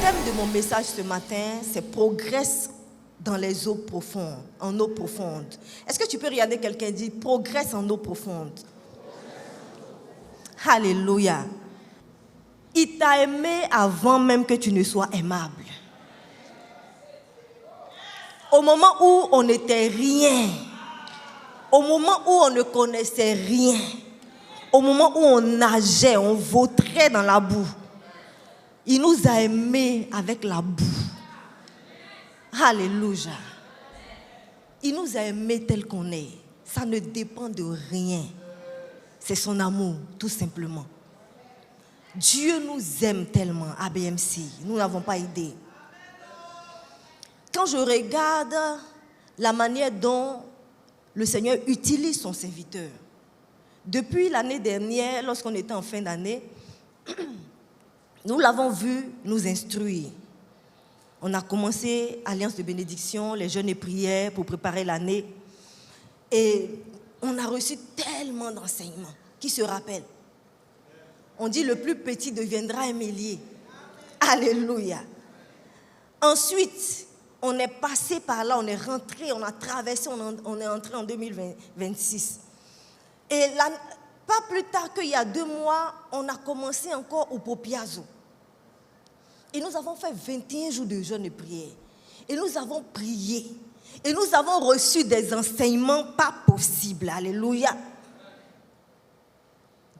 thème de mon message ce matin, c'est progresse dans les eaux profondes, en eau profonde. Est-ce que tu peux regarder quelqu'un dire progresse en eau profonde? Alléluia. Il t'a aimé avant même que tu ne sois aimable. Au moment où on n'était rien, au moment où on ne connaissait rien, au moment où on nageait, on vautrait dans la boue, il nous a aimés avec la boue. Alléluia. Il nous a aimés tel qu'on est. Ça ne dépend de rien. C'est son amour, tout simplement. Dieu nous aime tellement, ABMC. Nous n'avons pas idée. Quand je regarde la manière dont le Seigneur utilise son serviteur, depuis l'année dernière, lorsqu'on était en fin d'année, nous l'avons vu nous instruire. On a commencé Alliance de bénédiction, les jeunes et prières pour préparer l'année. Et on a reçu tellement d'enseignements. Qui se rappelle? On dit le plus petit deviendra un millier. Alléluia. Ensuite, on est passé par là, on est rentré, on a traversé, on est entré en 2026. Et là, pas plus tard qu'il y a 2 mois, on a commencé encore au Popiazo. Et nous avons fait 21 jours de jeûne et prière. Et nous avons prié. Et nous avons reçu des enseignements pas possibles. Alléluia.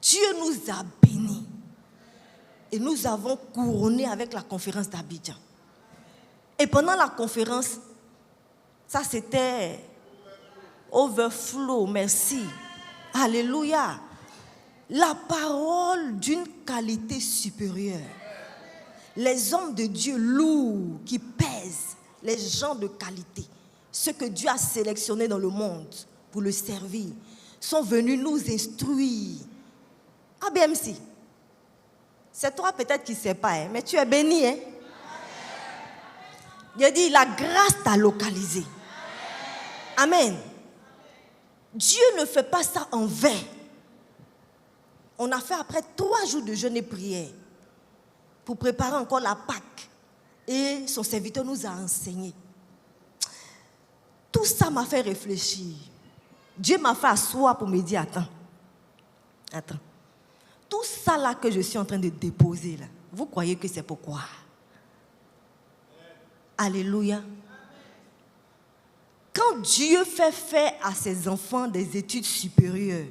Dieu nous a bénis. Et nous avons couronné avec la conférence d'Abidjan. Et pendant la conférence, ça c'était overflow, merci. Alléluia. La parole d'une qualité supérieure. Les hommes de Dieu lourds, qui pèsent, les gens de qualité, ceux que Dieu a sélectionnés dans le monde pour le servir, sont venus nous instruire. ABMC, c'est toi peut-être qui ne sais pas, mais tu es béni. Hein? Il a dit, la grâce t'a localisé. Amen. Dieu ne fait pas ça en vain. On a fait après 3 jours de jeûne et prière pour préparer encore la Pâque. Et son serviteur nous a enseigné. Tout ça m'a fait réfléchir. Dieu m'a fait asseoir pour me dire, attends. Tout ça là que je suis en train de déposer là, vous croyez que c'est pourquoi? Alléluia. Quand Dieu fait faire à ses enfants des études supérieures,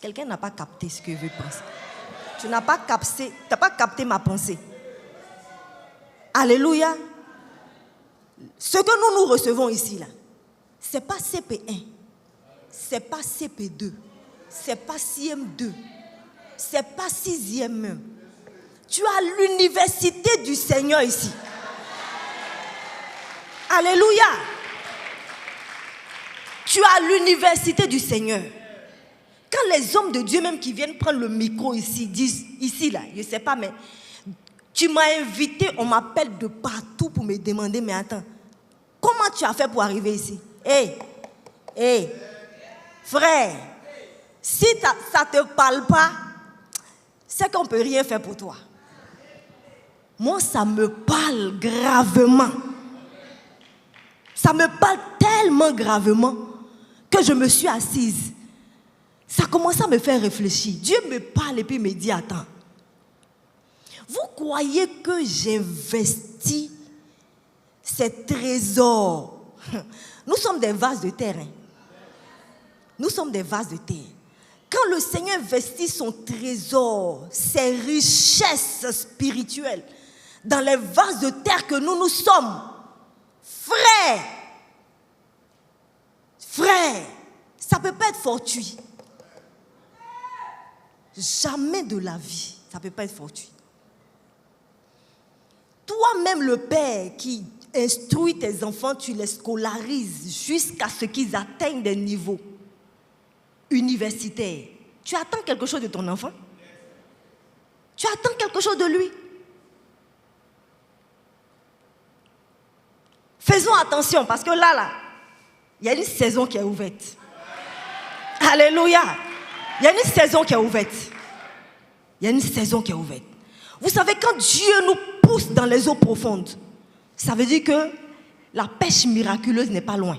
quelqu'un n'a pas capté ce que je veux penser. Tu n'as pas capté ma pensée. Alléluia. Ce que nous recevons ici, là, ce n'est pas CP1, ce n'est pas CP2, ce n'est pas CM2, ce n'est pas 6e. Tu as l'université du Seigneur ici. Alléluia. Tu as l'université du Seigneur. Quand les hommes de Dieu même qui viennent prendre le micro ici, disent, ici là, je ne sais pas, mais tu m'as invité, on m'appelle de partout pour me demander, mais attends, comment tu as fait pour arriver ici? Hey, frère, si ça ne te parle pas, c'est qu'on ne peut rien faire pour toi. Moi, ça me parle gravement. Ça me parle tellement gravement que je me suis assise. Ça commence à me faire réfléchir. Dieu me parle et puis me dit, attends. Vous croyez que j'investis ces trésors? Nous sommes des vases de terre. Hein? Nous sommes des vases de terre. Quand le Seigneur investit son trésor, ses richesses spirituelles, dans les vases de terre que nous sommes, frère, ça ne peut pas être fortuit. Jamais de la vie, ça ne peut pas être fortuit. Toi-même, le père qui instruit tes enfants, tu les scolarises jusqu'à ce qu'ils atteignent des niveaux universitaires. Tu attends quelque chose de ton enfant? Tu attends quelque chose de lui? Faisons attention parce que là, il y a une saison qui est ouverte. Alléluia. Il y a une saison qui est ouverte. Vous savez, quand Dieu nous pousse dans les eaux profondes, ça veut dire que la pêche miraculeuse n'est pas loin.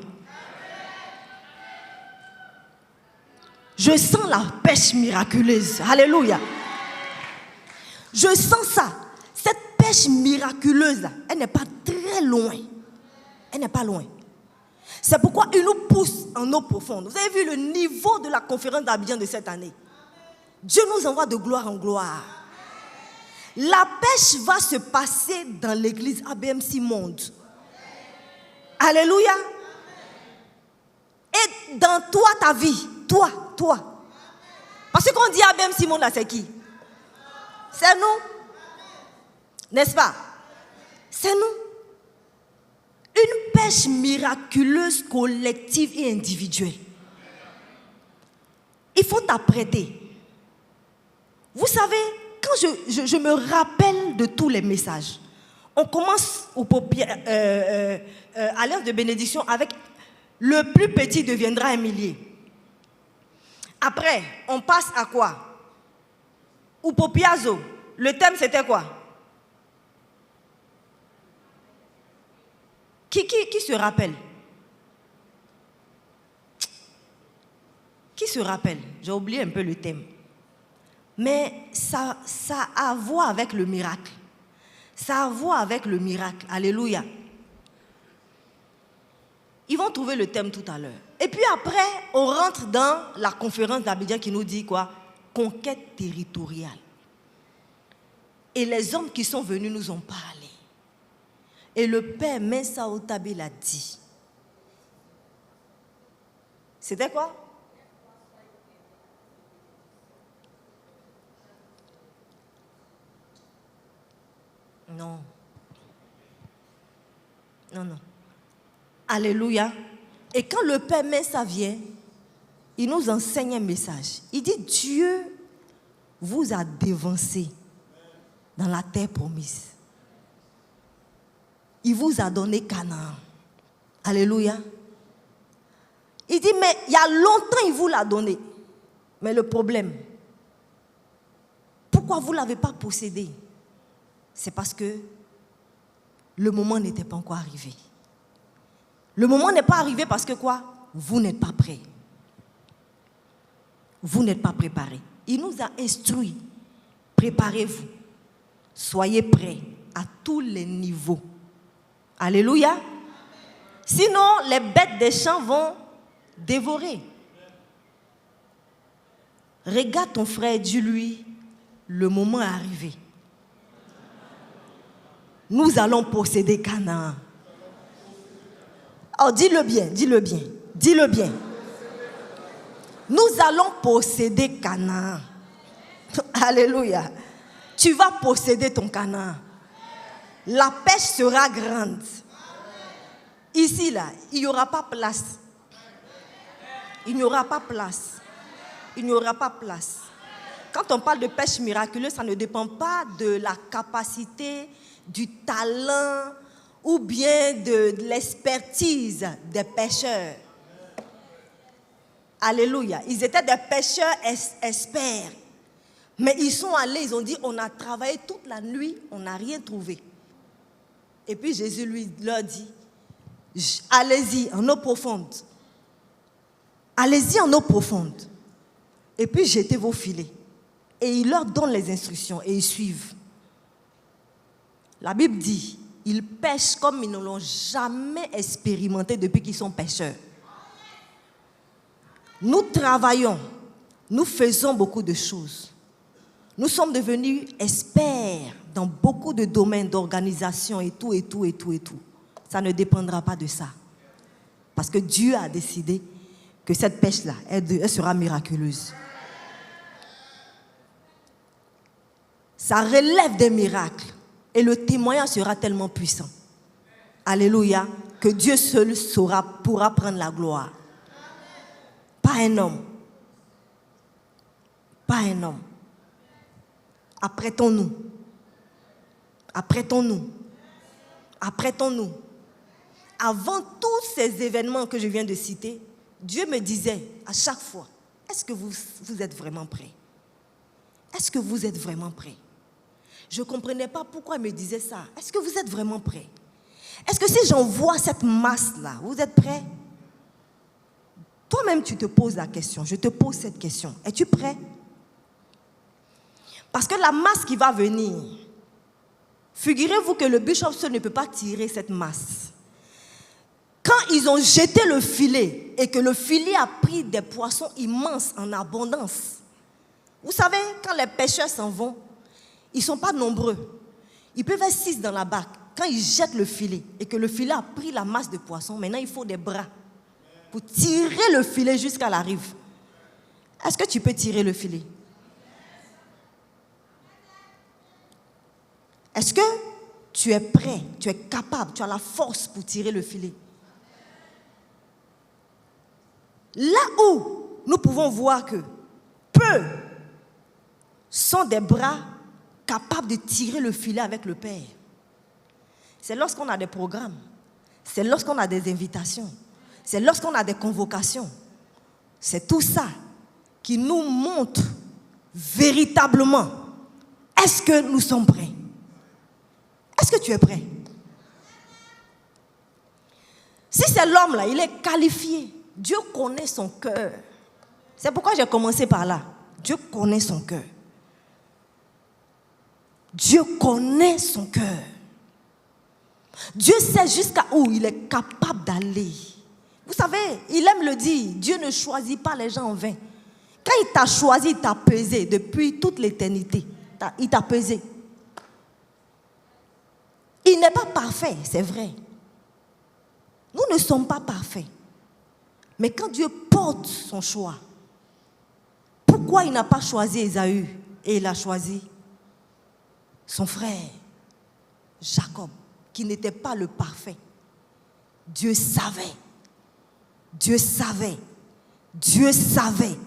Je sens la pêche miraculeuse. Alléluia. Je sens ça. Cette pêche miraculeuse, elle n'est pas très loin. Elle n'est pas loin. C'est pourquoi il nous pousse en eau profonde. Vous avez vu le niveau de la conférence d'Abidjan de cette année. Dieu nous envoie de gloire en gloire. La pêche va se passer dans l'église ABMC Monde. Alléluia. Et dans toi, ta vie, toi. Parce que quand on dit ABMC Monde, là, c'est qui? C'est nous. N'est-ce pas? C'est nous. Une pêche miraculeuse, collective et individuelle. Il faut t'apprêter. Vous savez, quand je me rappelle de tous les messages, on commence à l'heure de bénédiction avec le plus petit deviendra un millier. Après, on passe à quoi? Upopiazo. Le thème, c'était quoi? Qui se rappelle? Qui se rappelle? J'ai oublié un peu le thème. Mais ça a à voir avec le miracle. Ça a à voir avec le miracle. Alléluia. Ils vont trouver le thème tout à l'heure. Et puis après, on rentre dans la conférence d'Abidjan qui nous dit quoi? Conquête territoriale. Et les hommes qui sont venus nous ont parlé. Et le père Mensa Otabil a dit. C'était quoi? Non. Alléluia. Et quand le père Mensa vient, il nous enseigne un message. Il dit, Dieu vous a dévancé dans la terre promise. Il vous a donné Canaan. Alléluia. Il dit, mais il y a longtemps, il vous l'a donné. Mais le problème, pourquoi vous ne l'avez pas possédé? C'est parce que le moment n'était pas encore arrivé. Le moment n'est pas arrivé parce que quoi? Vous n'êtes pas prêts. Vous n'êtes pas préparés. Il nous a instruits. Préparez-vous. Soyez prêts à tous les niveaux. Alléluia. Sinon, les bêtes des champs vont dévorer. Regarde ton frère et dis-lui, le moment est arrivé. Nous allons posséder Canaan. Oh, dis-le bien, dis-le bien, dis-le bien. Nous allons posséder Canaan. Alléluia. Tu vas posséder ton Canaan. La pêche sera grande. Ici, là, il n'y aura pas place. Il n'y aura pas place. Il n'y aura pas place. Quand on parle de pêche miraculeuse, ça ne dépend pas de la capacité, du talent ou bien de l'expertise des pêcheurs. Alléluia. Ils étaient des pêcheurs experts. Mais ils sont allés, ils ont dit, on a travaillé toute la nuit, on n'a rien trouvé. Et puis Jésus leur dit, allez-y en eau profonde. Allez-y en eau profonde. Et puis jetez vos filets. Et il leur donne les instructions et ils suivent. La Bible dit, ils pêchent comme ils ne l'ont jamais expérimenté depuis qu'ils sont pêcheurs. Nous travaillons, nous faisons beaucoup de choses. Nous sommes devenus experts dans beaucoup de domaines d'organisation et tout. Ça ne dépendra pas de ça. Parce que Dieu a décidé que cette pêche-là, elle sera miraculeuse. Ça relève des miracles. Et le témoignage sera tellement puissant. Alléluia. Que Dieu seul pourra prendre la gloire. Pas un homme. Pas un homme. Apprêtons-nous. Apprêtons-nous. Apprêtons-nous. Avant tous ces événements que je viens de citer, Dieu me disait à chaque fois, est-ce que vous êtes vraiment prêts? Est-ce que vous êtes vraiment prêts? Je ne comprenais pas pourquoi il me disait ça. Est-ce que vous êtes vraiment prêts? Est-ce que si j'envoie cette masse-là, vous êtes prêts? Toi-même, tu te poses la question. Je te pose cette question. Es-tu prêt? Parce que la masse qui va venir, figurez-vous que le bishop seul ne peut pas tirer cette masse. Quand ils ont jeté le filet et que le filet a pris des poissons immenses en abondance, vous savez, quand les pêcheurs s'en vont, ils ne sont pas nombreux. Ils peuvent être 6 dans la barque. Quand ils jettent le filet et que le filet a pris la masse de poissons, maintenant il faut des bras pour tirer le filet jusqu'à la rive. Est-ce que tu peux tirer le filet? Est-ce que tu es prêt, tu es capable, tu as la force pour tirer le filet? Là où nous pouvons voir que peu sont des bras capables de tirer le filet avec le Père, c'est lorsqu'on a des programmes, c'est lorsqu'on a des invitations, c'est lorsqu'on a des convocations. C'est tout ça qui nous montre véritablement, est-ce que nous sommes prêts? Est-ce que tu es prêt? Si c'est l'homme là, il est qualifié. Dieu connaît son cœur. C'est pourquoi j'ai commencé par là. Dieu connaît son cœur. Dieu connaît son cœur. Dieu sait jusqu'à où il est capable d'aller. Vous savez, il aime le dire, Dieu ne choisit pas les gens en vain. Quand il t'a choisi, il t'a pesé depuis toute l'éternité. Il t'a pesé. Il n'est pas parfait, c'est vrai. Nous ne sommes pas parfaits. Mais quand Dieu porte son choix, pourquoi il n'a pas choisi Ésaü et il a choisi son frère Jacob, qui n'était pas le parfait? Dieu savait. Dieu savait. Dieu savait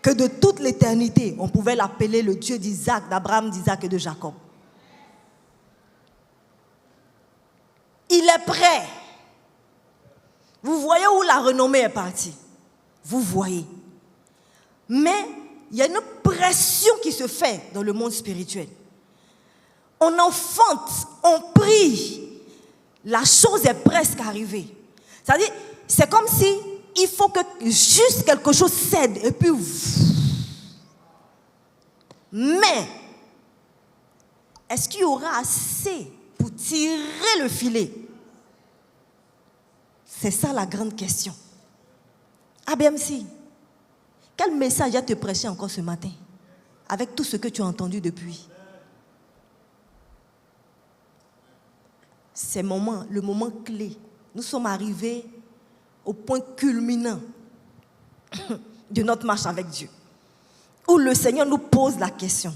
que de toute l'éternité, on pouvait l'appeler le Dieu d'Isaac, d'Abraham, d'Isaac et de Jacob. Il est prêt. Vous voyez où la renommée est partie? Vous voyez. Mais il y a une pression qui se fait dans le monde spirituel. On enfante, on prie. La chose est presque arrivée. C'est-à-dire, c'est comme si il faut que juste quelque chose cède et puis... Mais, est-ce qu'il y aura assez pour tirer le filet? C'est ça la grande question. ABMC, quel message a te prêché encore ce matin avec tout ce que tu as entendu depuis? C'est le moment clé. Nous sommes arrivés au point culminant de notre marche avec Dieu, où le Seigneur nous pose la question,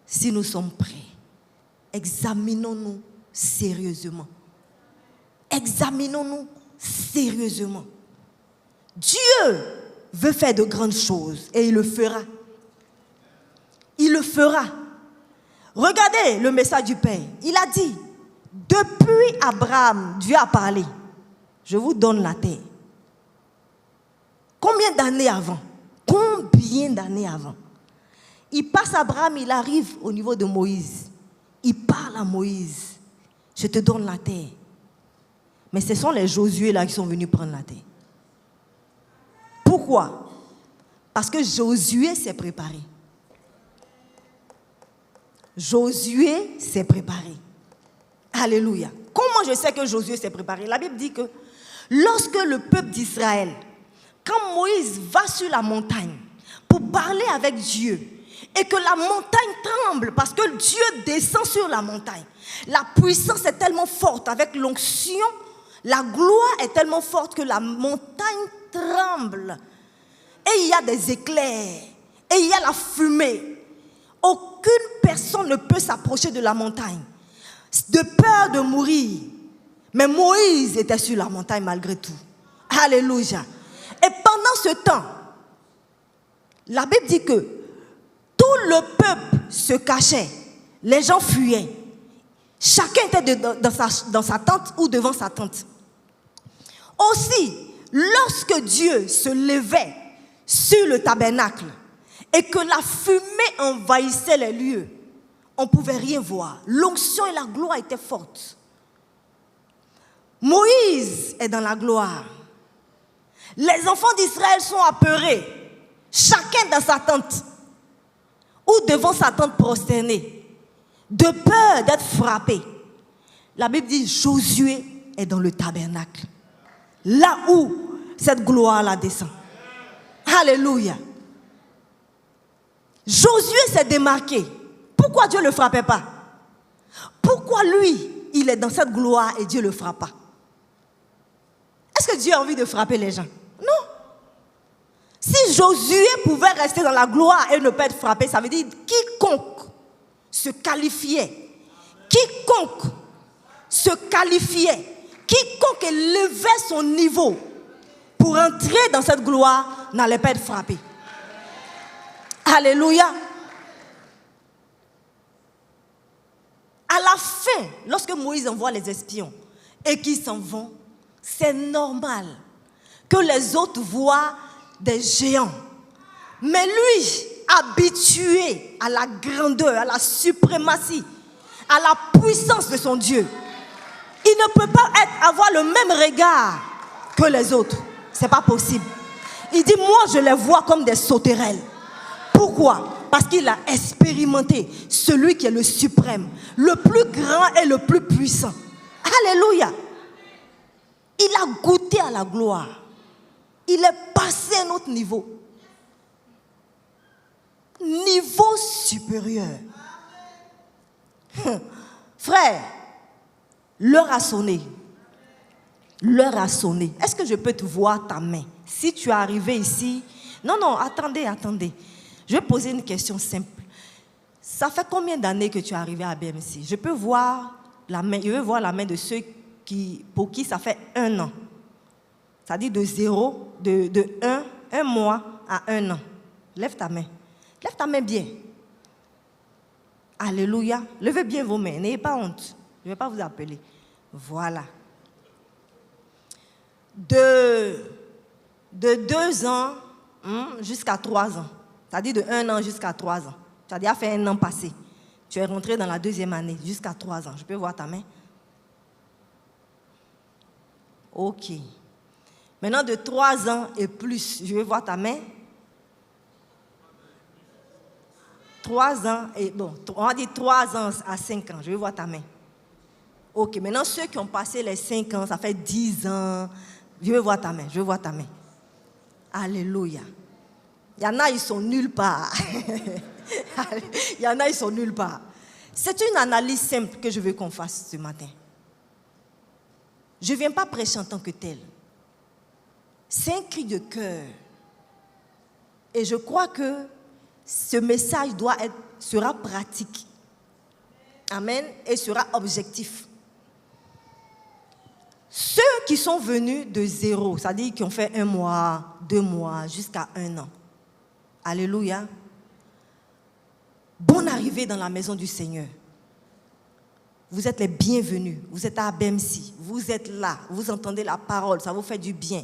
si nous sommes prêts, examinons-nous sérieusement. Examinons-nous sérieusement. Dieu veut faire de grandes choses et il le fera. Il le fera. Regardez le message du Père. Il a dit, depuis Abraham, Dieu a parlé. Je vous donne la terre. Combien d'années avant? Combien d'années avant? Il passe Abraham, il arrive au niveau de Moïse. Il parle à Moïse. Je te donne la terre. Mais ce sont les Josué là qui sont venus prendre la terre. Pourquoi? Parce que Josué s'est préparé. Josué s'est préparé. Alléluia. Comment je sais que Josué s'est préparé? La Bible dit que lorsque le peuple d'Israël, quand Moïse va sur la montagne pour parler avec Dieu, et que la montagne tremble parce que Dieu descend sur la montagne, la puissance est tellement forte avec l'onction, la gloire est tellement forte que la montagne tremble. Et il y a des éclairs, et il y a la fumée. Aucune personne ne peut s'approcher de la montagne de peur de mourir. Mais Moïse était sur la montagne malgré tout. Alléluia. Et pendant ce temps, la Bible dit que tout le peuple se cachait. Les gens fuyaient. Chacun était dans sa tente ou devant sa tente. Aussi, lorsque Dieu se levait sur le tabernacle et que la fumée envahissait les lieux, on ne pouvait rien voir. L'onction et la gloire étaient fortes. Moïse est dans la gloire. Les enfants d'Israël sont apeurés, chacun dans sa tente ou devant sa tente prosternée, de peur d'être frappé. La Bible dit Josué est dans le tabernacle, là où cette gloire-là descend. Alléluia. Josué s'est démarqué. Pourquoi Dieu ne le frappait pas? Pourquoi lui, il est dans cette gloire et Dieu ne le frappe pas? Est-ce que Dieu a envie de frapper les gens? Non. Si Josué pouvait rester dans la gloire et ne pas être frappé, ça veut dire quiconque se qualifiait, quiconque se qualifiait, quiconque élevait son niveau pour entrer dans cette gloire n'allait pas être frappé. Alléluia. À la fin, lorsque Moïse envoie les espions et qu'ils s'en vont, c'est normal que les autres voient des géants. Mais lui, habitué à la grandeur, à la suprématie, à la puissance de son Dieu, il ne peut pas avoir le même regard que les autres. Ce n'est pas possible. Il dit, moi je les vois comme des sauterelles. Pourquoi? Parce qu'il a expérimenté celui qui est le suprême, le plus grand et le plus puissant. Alléluia. Il a goûté à la gloire. Il est passé à un autre niveau. Niveau supérieur. Frère, l'heure a sonné. L'heure a sonné. Est-ce que je peux te voir ta main? Si tu es arrivé ici... Non, attendez. Je vais poser une question simple. Ça fait combien d'années que tu es arrivé à BMC? Je peux voir la main. Je veux voir la main de ceux pour qui ça fait 1 an. C'est-à-dire de 0, de 1 mois à 1 an. Lève ta main. Lève ta main bien. Alléluia. Levez bien vos mains. N'ayez pas honte. Je ne vais pas vous appeler. Voilà. De 2 ans jusqu'à 3 ans. C'est-à-dire de 1 an jusqu'à 3 ans. Tu as déjà fait 1 an passé. Tu es rentré dans la 2e année jusqu'à 3 ans. Je peux voir ta main? Ok. Maintenant, de 3 ans et plus, je vais voir ta main. 3 ans et on va dire 3 ans à 5 ans. Je vais voir ta main. Ok. Maintenant, ceux qui ont passé les 5 ans, ça fait 10 ans. Je vais voir ta main. Alléluia. Il y en a, ils sont nulle part. C'est une analyse simple que je veux qu'on fasse ce matin. Je ne viens pas prêcher en tant que tel. C'est un cri de cœur. Et je crois que ce message sera pratique. Amen. Et sera objectif. Ceux qui sont venus de 0, c'est-à-dire qui ont fait 1 mois, 2 mois, jusqu'à 1 an. Alléluia. Bonne arrivée dans la maison du Seigneur. Vous êtes les bienvenus. Vous êtes à BMC. Vous êtes là. Vous entendez la parole. Ça vous fait du bien.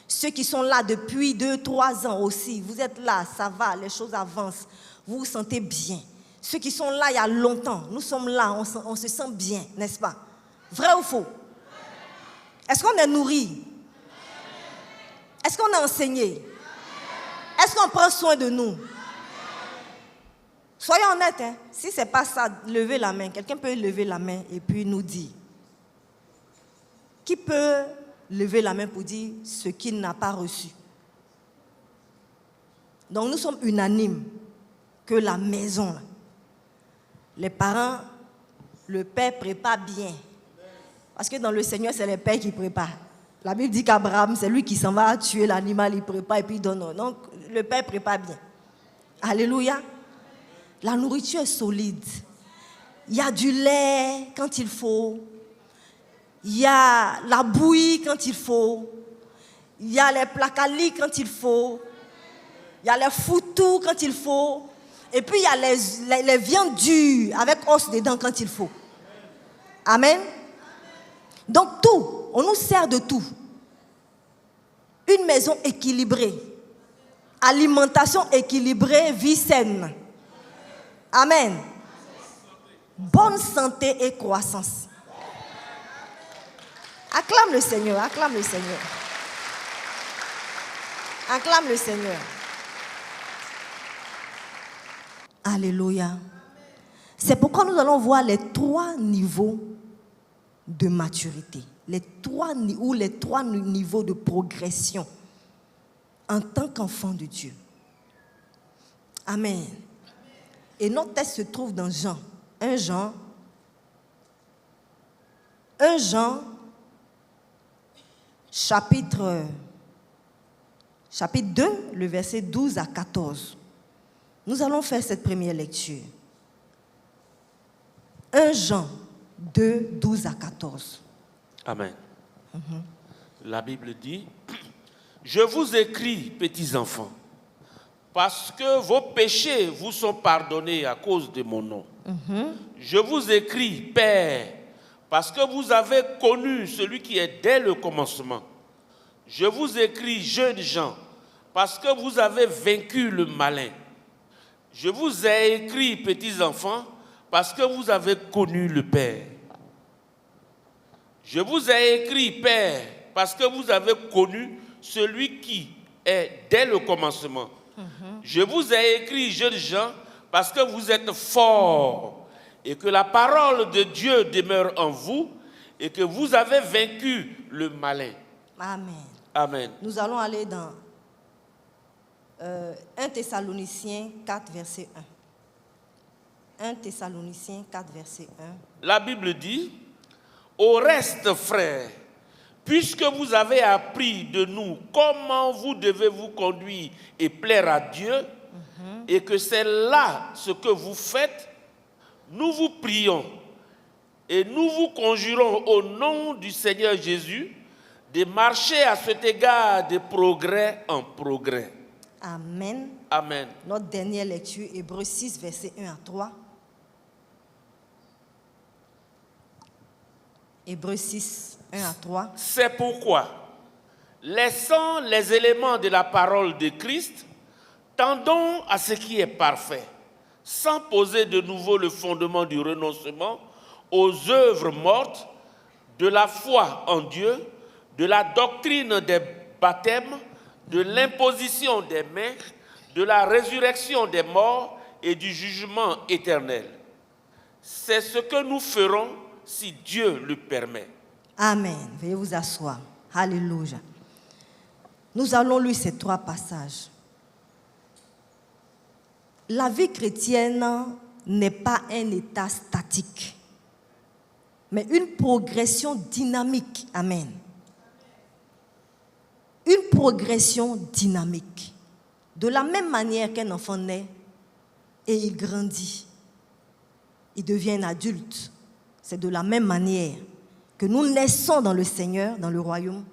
Ceux qui sont là depuis 2-3 ans aussi. Vous êtes là. Ça va. Les choses avancent. Vous vous sentez bien. Ceux qui sont là il y a longtemps. Nous sommes là. On se sent bien. N'est-ce pas? Vrai ou faux? Est-ce qu'on est nourri? Est-ce qu'on est enseigné? Est-ce qu'on prend soin de nous? Soyons honnêtes, hein? Si ce n'est pas ça, levez la main. Quelqu'un peut lever la main et puis nous dire. Qui peut lever la main pour dire ce qu'il n'a pas reçu? Donc nous sommes unanimes que la maison, là, les parents, le père prépare bien. Parce que dans le Seigneur, c'est les pères qui préparent. La Bible dit qu'Abraham, c'est lui qui s'en va tuer l'animal, il prépare et puis il donne. Donc le père prépare bien. Alléluia. La nourriture est solide. Il y a du lait quand il faut. Il y a la bouillie quand il faut. Il y a les placali quand il faut. Il y a les foutous quand il faut. Et puis il y a les viandes dures avec os dedans quand il faut. Amen. Donc tout, on nous sert de tout. Une maison équilibrée. Alimentation équilibrée, vie saine. Amen. bonne santé et croissance. Acclame le Seigneur, acclame le Seigneur. Acclame le Seigneur. Alléluia. C'est pourquoi nous allons voir les 3 niveaux de maturité. Les trois niveaux de progression en tant qu'enfant de Dieu. Amen. Et notre texte se trouve dans Jean. 1 Jean, chapitre 2, le verset 12 à 14. Nous allons faire cette première lecture. 1 Jean 2, 12 à 14. Amen. La Bible dit, « Je vous écris, petits enfants, parce que vos péchés vous sont pardonnés à cause de mon nom. Je vous écris, Père, parce que vous avez connu celui qui est dès le commencement. Je vous écris, jeunes gens, parce que vous avez vaincu le malin. Je vous ai écrit, petits enfants, parce que vous avez connu le Père. Je vous ai écrit, Père, parce que vous avez connu celui qui est dès le commencement. Je vous ai écrit, jeunes gens, parce que vous êtes forts et que la parole de Dieu demeure en vous et que vous avez vaincu le malin. » Amen. Amen. Nous allons aller dans 1 Thessaloniciens 4, verset 1. 1 Thessaloniciens 4, verset 1. La Bible dit, « Au reste, frères, puisque vous avez appris de nous comment vous devez vous conduire et plaire à Dieu, et que c'est là ce que vous faites, nous vous prions et nous vous conjurons au nom du Seigneur Jésus de marcher à cet égard de progrès en progrès. » Amen. Amen. Notre dernière lecture, Hébreux 6, verset 1 à 3. Hébreux 6, 1 à 3. C'est pourquoi, laissant les éléments de la parole de Christ, tendons à ce qui est parfait, sans poser de nouveau le fondement du renoncement aux œuvres mortes, de la foi en Dieu, de la doctrine des baptêmes, de l'imposition des mains, de la résurrection des morts et du jugement éternel. C'est ce que nous ferons si Dieu le permet. Amen. Veuillez vous asseoir. Alléluia. Nous allons lire ces 3 passages. La vie chrétienne n'est pas un état statique, mais une progression dynamique. Amen. Une progression dynamique. De la même manière qu'un enfant naît et il grandit, il devient un adulte. C'est de la même manière que nous naissons dans le Seigneur, dans le royaume,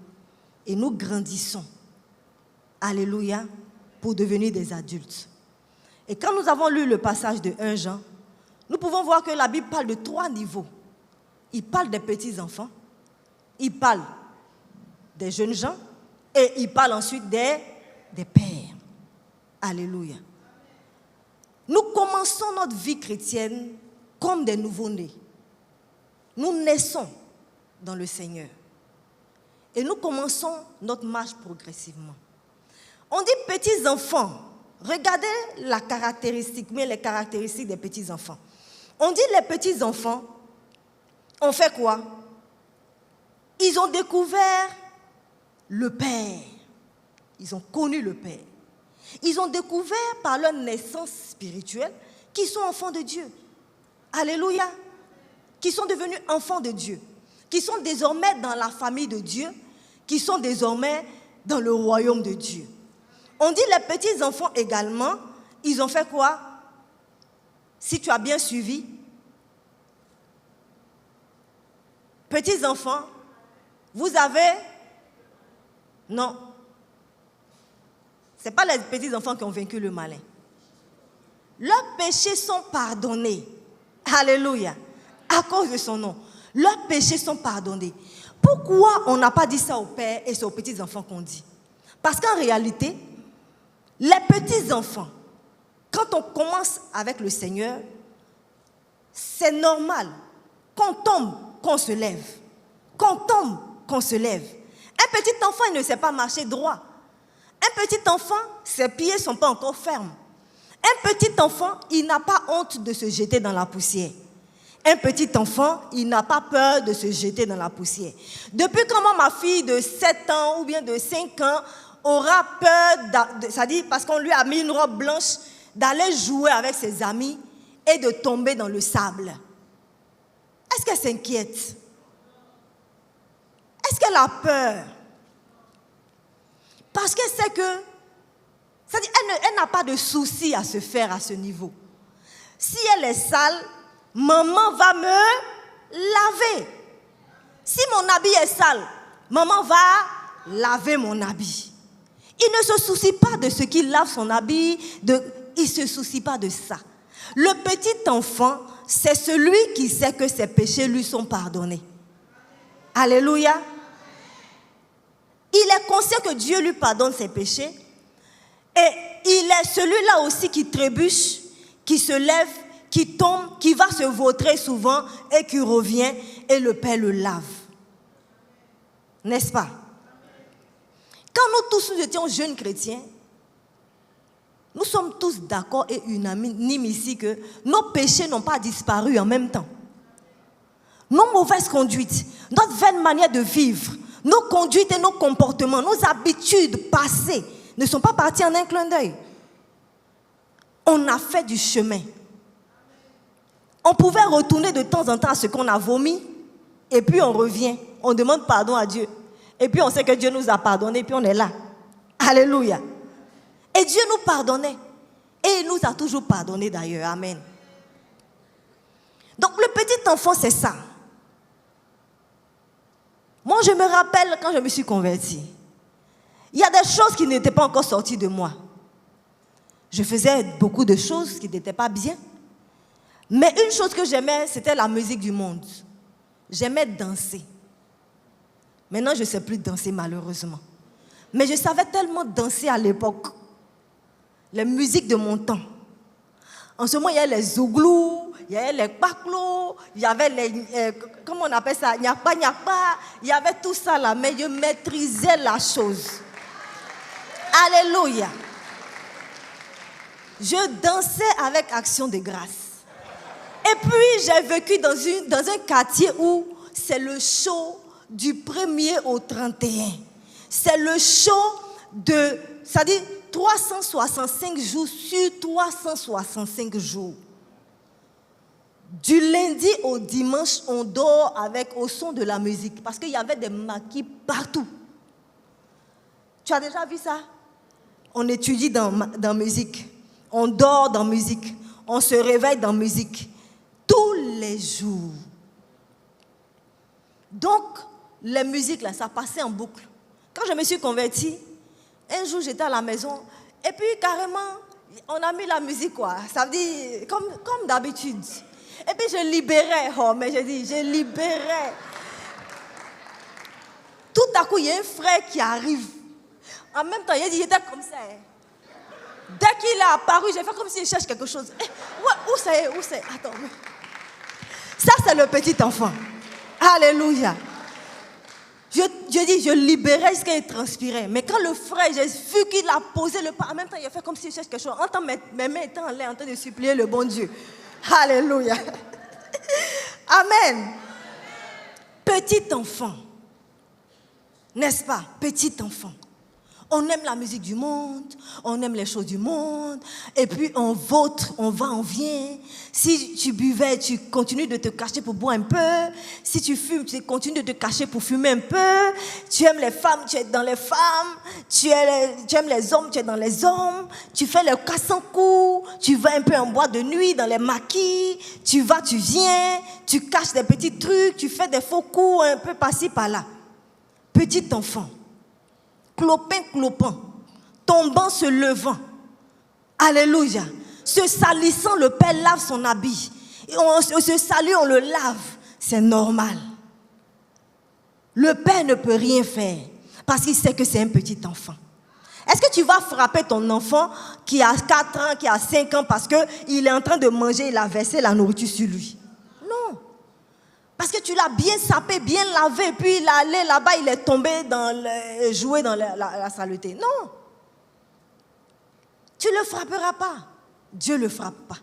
et nous grandissons. Alléluia, pour devenir des adultes. Et quand nous avons lu le passage de 1 Jean, nous pouvons voir que la Bible parle de 3 niveaux. Il parle des petits enfants, il parle des jeunes gens, et il parle ensuite des pères. Alléluia. Nous commençons notre vie chrétienne comme des nouveau-nés. Nous naissons dans le Seigneur. Et nous commençons notre marche progressivement. On dit petits enfants. Regardez les caractéristiques des petits enfants. On dit les petits enfants ont fait quoi? Ils ont découvert le Père. Ils ont connu le Père. Ils ont découvert par leur naissance spirituelle qu'ils sont enfants de Dieu. Alléluia. Qui sont devenus enfants de Dieu. Qui sont désormais dans la famille de Dieu. Qui sont désormais dans le royaume de Dieu. On dit les petits enfants également, ils ont fait quoi? Si tu as bien suivi, petits enfants, vous avez... Non. Ce n'est pas les petits enfants qui ont vaincu le malin. Leurs péchés sont pardonnés. Alléluia. À cause de son nom. Leurs péchés sont pardonnés. Pourquoi on n'a pas dit ça au père et c'est aux petits enfants qu'on dit? Parce qu'en réalité, les petits enfants, quand on commence avec le Seigneur, c'est normal. Qu'on tombe, qu'on se lève. Qu'on tombe, qu'on se lève. Un petit enfant, il ne sait pas marcher droit. Un petit enfant, ses pieds ne sont pas encore fermes. Un petit enfant, il n'a pas honte de se jeter dans la poussière. Un petit enfant, il n'a pas peur de se jeter dans la poussière. Depuis comment ma fille de 7 ans ou bien de 5 ans aura peur, c'est-à-dire parce qu'on lui a mis une robe blanche, d'aller jouer avec ses amis et de tomber dans le sable? Est-ce qu'elle s'inquiète? Est-ce qu'elle a peur? Parce qu'elle sait que, c'est-à-dire, elle n'a pas de souci à se faire à ce niveau. Si elle est sale, maman va me laver. Si mon habit est sale, maman va laver mon habit. Il ne se soucie pas de ce qu'il lave son habit, il ne se soucie pas de ça. Le petit enfant, c'est celui qui sait que ses péchés lui sont pardonnés. Alléluia. Il est conscient que Dieu lui pardonne ses péchés. Et il est celui-là aussi qui trébuche, qui se lève, qui tombe, qui va se vautrer souvent et qui revient et le Père le lave. N'est-ce pas? Quand nous tous nous étions jeunes chrétiens, nous sommes tous d'accord et unanimes ici que nos péchés n'ont pas disparu en même temps. Nos mauvaises conduites, notre vaine manière de vivre, nos conduites et nos comportements, nos habitudes passées ne sont pas partis en un clin d'œil. On a fait du chemin. On pouvait retourner de temps en temps à ce qu'on a vomi et puis on revient, on demande pardon à Dieu. Et puis on sait que Dieu nous a pardonné et puis on est là. Alléluia. Et Dieu nous pardonnait. Et il nous a toujours pardonné d'ailleurs. Amen. Donc le petit enfant, c'est ça. Moi, je me rappelle quand je me suis convertie. Il y a des choses qui n'étaient pas encore sorties de moi. Je faisais beaucoup de choses qui n'étaient pas bien. Mais une chose que j'aimais, c'était la musique du monde. J'aimais danser. Maintenant, je ne sais plus danser malheureusement. Mais je savais tellement danser à l'époque. Les musiques de mon temps. En ce moment, il y avait les zouglous, il y avait les paklo, il y avait les... comment on appelle ça? Nyakpa, nyakpa. Il y avait tout ça là, mais je maîtrisais la chose. Alléluia. Je dansais avec action de grâce. Et puis, j'ai vécu dans un quartier où c'est le show du 1er au 31. C'est le show de... c'est-à-dire 365 jours sur 365 jours. Du lundi au dimanche, on dort au son de la musique. Parce qu'il y avait des maquis partout. Tu as déjà vu ça? On étudie dans musique. On dort dans musique. On se réveille dans musique. Tous les jours. Donc, les musiques, là, ça passait en boucle. Quand je me suis convertie, un jour, j'étais à la maison. Et puis, carrément, on a mis la musique, quoi. Ça veut dire, comme d'habitude. Et puis, je libérais. Oh, mais je libérais. Tout à coup, il y a un frère qui arrive. En même temps, il était comme ça. Dès qu'il est apparu, j'ai fait comme s'il cherche quelque chose. Où c'est? Attends. Ça, c'est le petit enfant. Alléluia. Je libérais ce qu'il transpirait. Mais quand le frère, j'ai vu qu'il a posé le pas, en même temps, il a fait comme s'il cherche quelque chose. En temps, mes mains étaient en l'air, en train de supplier le bon Dieu. Alléluia. Amen. Petit enfant. N'est-ce pas? Petit enfant. On aime la musique du monde, on aime les choses du monde, et puis on vautre, on va, on vient. Si tu buvais, tu continues de te cacher pour boire un peu. Si tu fumes, tu continues de te cacher pour fumer un peu. Tu aimes les femmes, tu es dans les femmes. Tu aimes les hommes, tu es dans les hommes. Tu fais le casse-en-cou, tu vas un peu en boîte de nuit, dans les maquis. Tu vas, tu viens, tu caches des petits trucs, tu fais des faux coups un peu par-ci, par-là. Petit enfant. Clopin, clopin, tombant, se levant. Alléluia. Se salissant, le Père lave son habit. Et on se salue, on le lave. C'est normal. Le Père ne peut rien faire parce qu'il sait que c'est un petit enfant. Est-ce que tu vas frapper ton enfant qui a 4 ans, qui a 5 ans parce qu'il est en train de manger, il a versé la nourriture sur lui? Parce que tu l'as bien sapé, bien lavé, puis il est allé là-bas, il est tombé jouer dans la saleté. Non. Tu ne le frapperas pas. Dieu ne le frappe pas.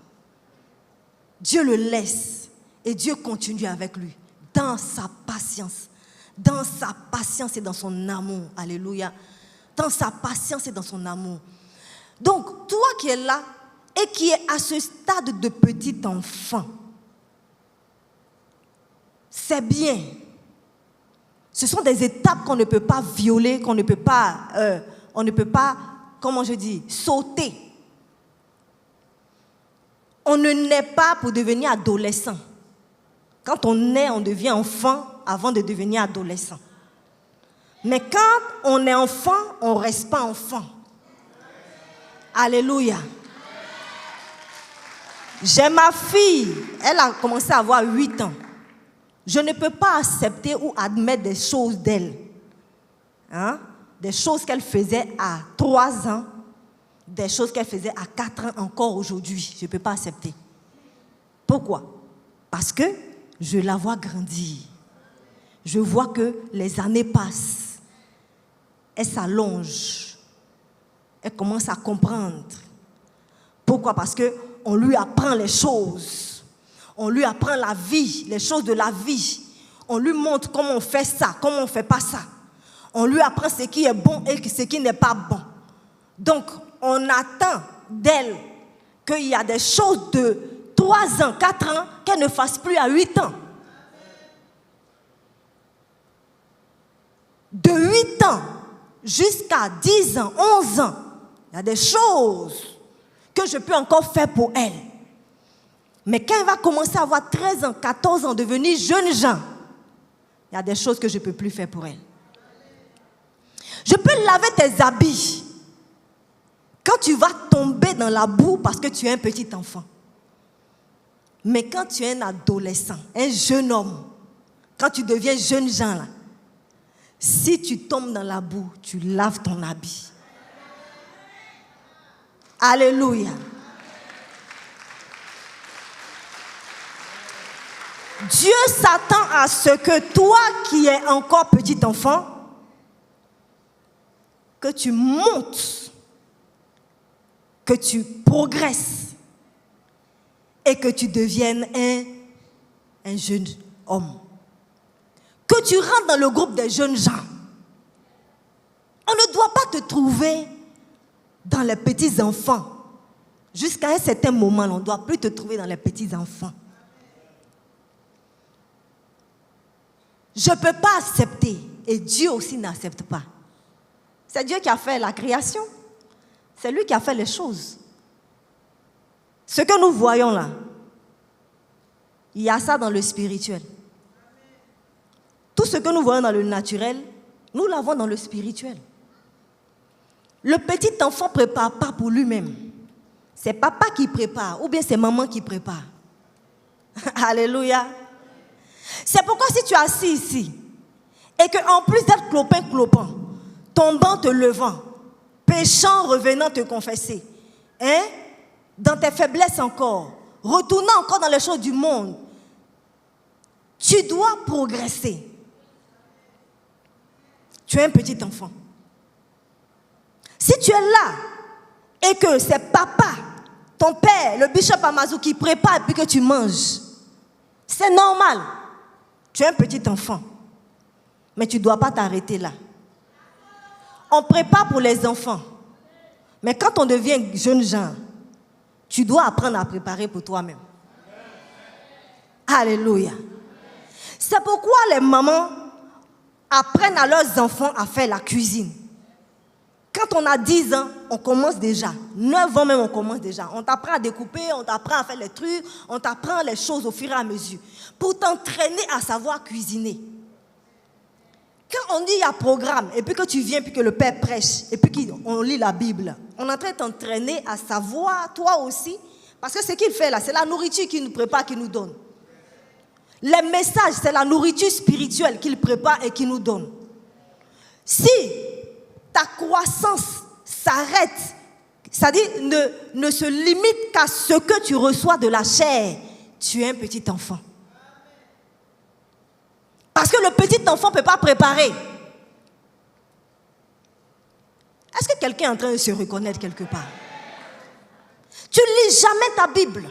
Dieu le laisse. Et Dieu continue avec lui. Dans sa patience. Dans sa patience et dans son amour. Alléluia. Dans sa patience et dans son amour. Donc, toi qui es là et qui es à ce stade de petit enfant, c'est bien. Ce sont des étapes qu'on ne peut pas violer, qu'on ne peut pas, comment je dis, sauter. On ne naît pas pour devenir adolescent. Quand on naît, on devient enfant avant de devenir adolescent. Mais quand on est enfant, on ne reste pas enfant. Alléluia. J'ai ma fille, elle a commencé à avoir 8 ans. Je ne peux pas accepter ou admettre des choses d'elle. Hein? Des choses qu'elle faisait à 3 ans, des choses qu'elle faisait à 4 ans encore aujourd'hui. Je ne peux pas accepter. Pourquoi? Parce que je la vois grandir. Je vois que les années passent. Elle s'allonge. Elle commence à comprendre. Pourquoi? Parce qu'on lui apprend les choses. On lui apprend la vie, les choses de la vie. On lui montre comment on fait ça, comment on ne fait pas ça. On lui apprend ce qui est bon et ce qui n'est pas bon. Donc, on attend d'elle qu'il y a des choses de 3 ans, 4 ans, qu'elle ne fasse plus à 8 ans. De 8 ans jusqu'à 10 ans, 11 ans, il y a des choses que je peux encore faire pour elle. Mais quand elle va commencer à avoir 13 ans, 14 ans, devenir jeune gens, il y a des choses que je ne peux plus faire pour elle. Je peux laver tes habits quand tu vas tomber dans la boue parce que tu es un petit enfant. Mais quand tu es un adolescent, un jeune homme, quand tu deviens jeune gens, là, si tu tombes dans la boue, tu laves ton habit. Alléluia. Dieu s'attend à ce que toi qui es encore petit enfant, que tu montes, que tu progresses et que tu deviennes un jeune homme. Que tu rentres dans le groupe des jeunes gens. On ne doit pas te trouver dans les petits enfants. Jusqu'à un certain moment, on ne doit plus te trouver dans les petits enfants. Je ne peux pas accepter, et Dieu aussi n'accepte pas. C'est Dieu qui a fait la création. C'est lui qui a fait les choses. Ce que nous voyons là, il y a ça dans le spirituel. Tout ce que nous voyons dans le naturel, nous l'avons dans le spirituel. Le petit enfant ne prépare pas pour lui-même. C'est papa qui prépare, ou bien c'est maman qui prépare. Alléluia. C'est pourquoi si tu es assis ici, et qu'en plus d'être clopin, tombant, te levant, péchant, revenant te confesser, hein, dans tes faiblesses encore, retournant encore dans les choses du monde, tu dois progresser. Tu es un petit enfant. Si tu es là, et que c'est papa, ton père, le bishop Amazou qui prépare et puis que tu manges, c'est normal. Tu es un petit enfant. Mais tu ne dois pas t'arrêter là. On prépare pour les enfants. Mais quand on devient jeune gens, tu dois apprendre à préparer pour toi-même. Alléluia. C'est pourquoi les mamans apprennent à leurs enfants à faire la cuisine. Quand on a 10 ans, on commence déjà. 9 ans même, on commence déjà. On t'apprend à découper, on t'apprend à faire les trucs, on t'apprend les choses au fur et à mesure. Pour t'entraîner à savoir cuisiner. Quand on dit il y a programme, et puis que tu viens, puis que le père prêche, et puis qu'on lit la Bible, on est en train de t'entraîner à savoir, toi aussi, parce que ce qu'il fait là, c'est la nourriture qu'il nous prépare, qu'il nous donne. Les messages, c'est la nourriture spirituelle qu'il prépare et qu'il nous donne. Si ta croissance s'arrête, c'est-à-dire ne se limite qu'à ce que tu reçois de la chair, tu es un petit enfant. Parce que le petit enfant ne peut pas préparer. Est-ce que quelqu'un est en train de se reconnaître quelque part? Tu ne lis jamais ta Bible.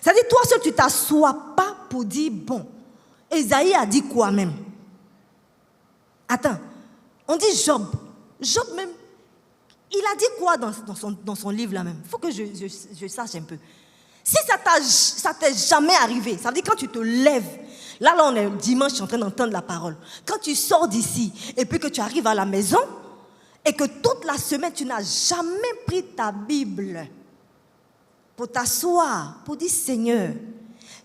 C'est-à-dire, toi seul, tu ne t'assois pas pour dire, bon, Esaïe a dit quoi même? Attends, on dit Job. Job même, il a dit quoi dans son livre là même? Il faut que je sache un peu. Si ça t'est jamais arrivé, ça veut dire quand tu te lèves, là on est dimanche, je suis en train d'entendre la parole. Quand tu sors d'ici et puis que tu arrives à la maison et que toute la semaine tu n'as jamais pris ta Bible pour t'asseoir, pour dire Seigneur,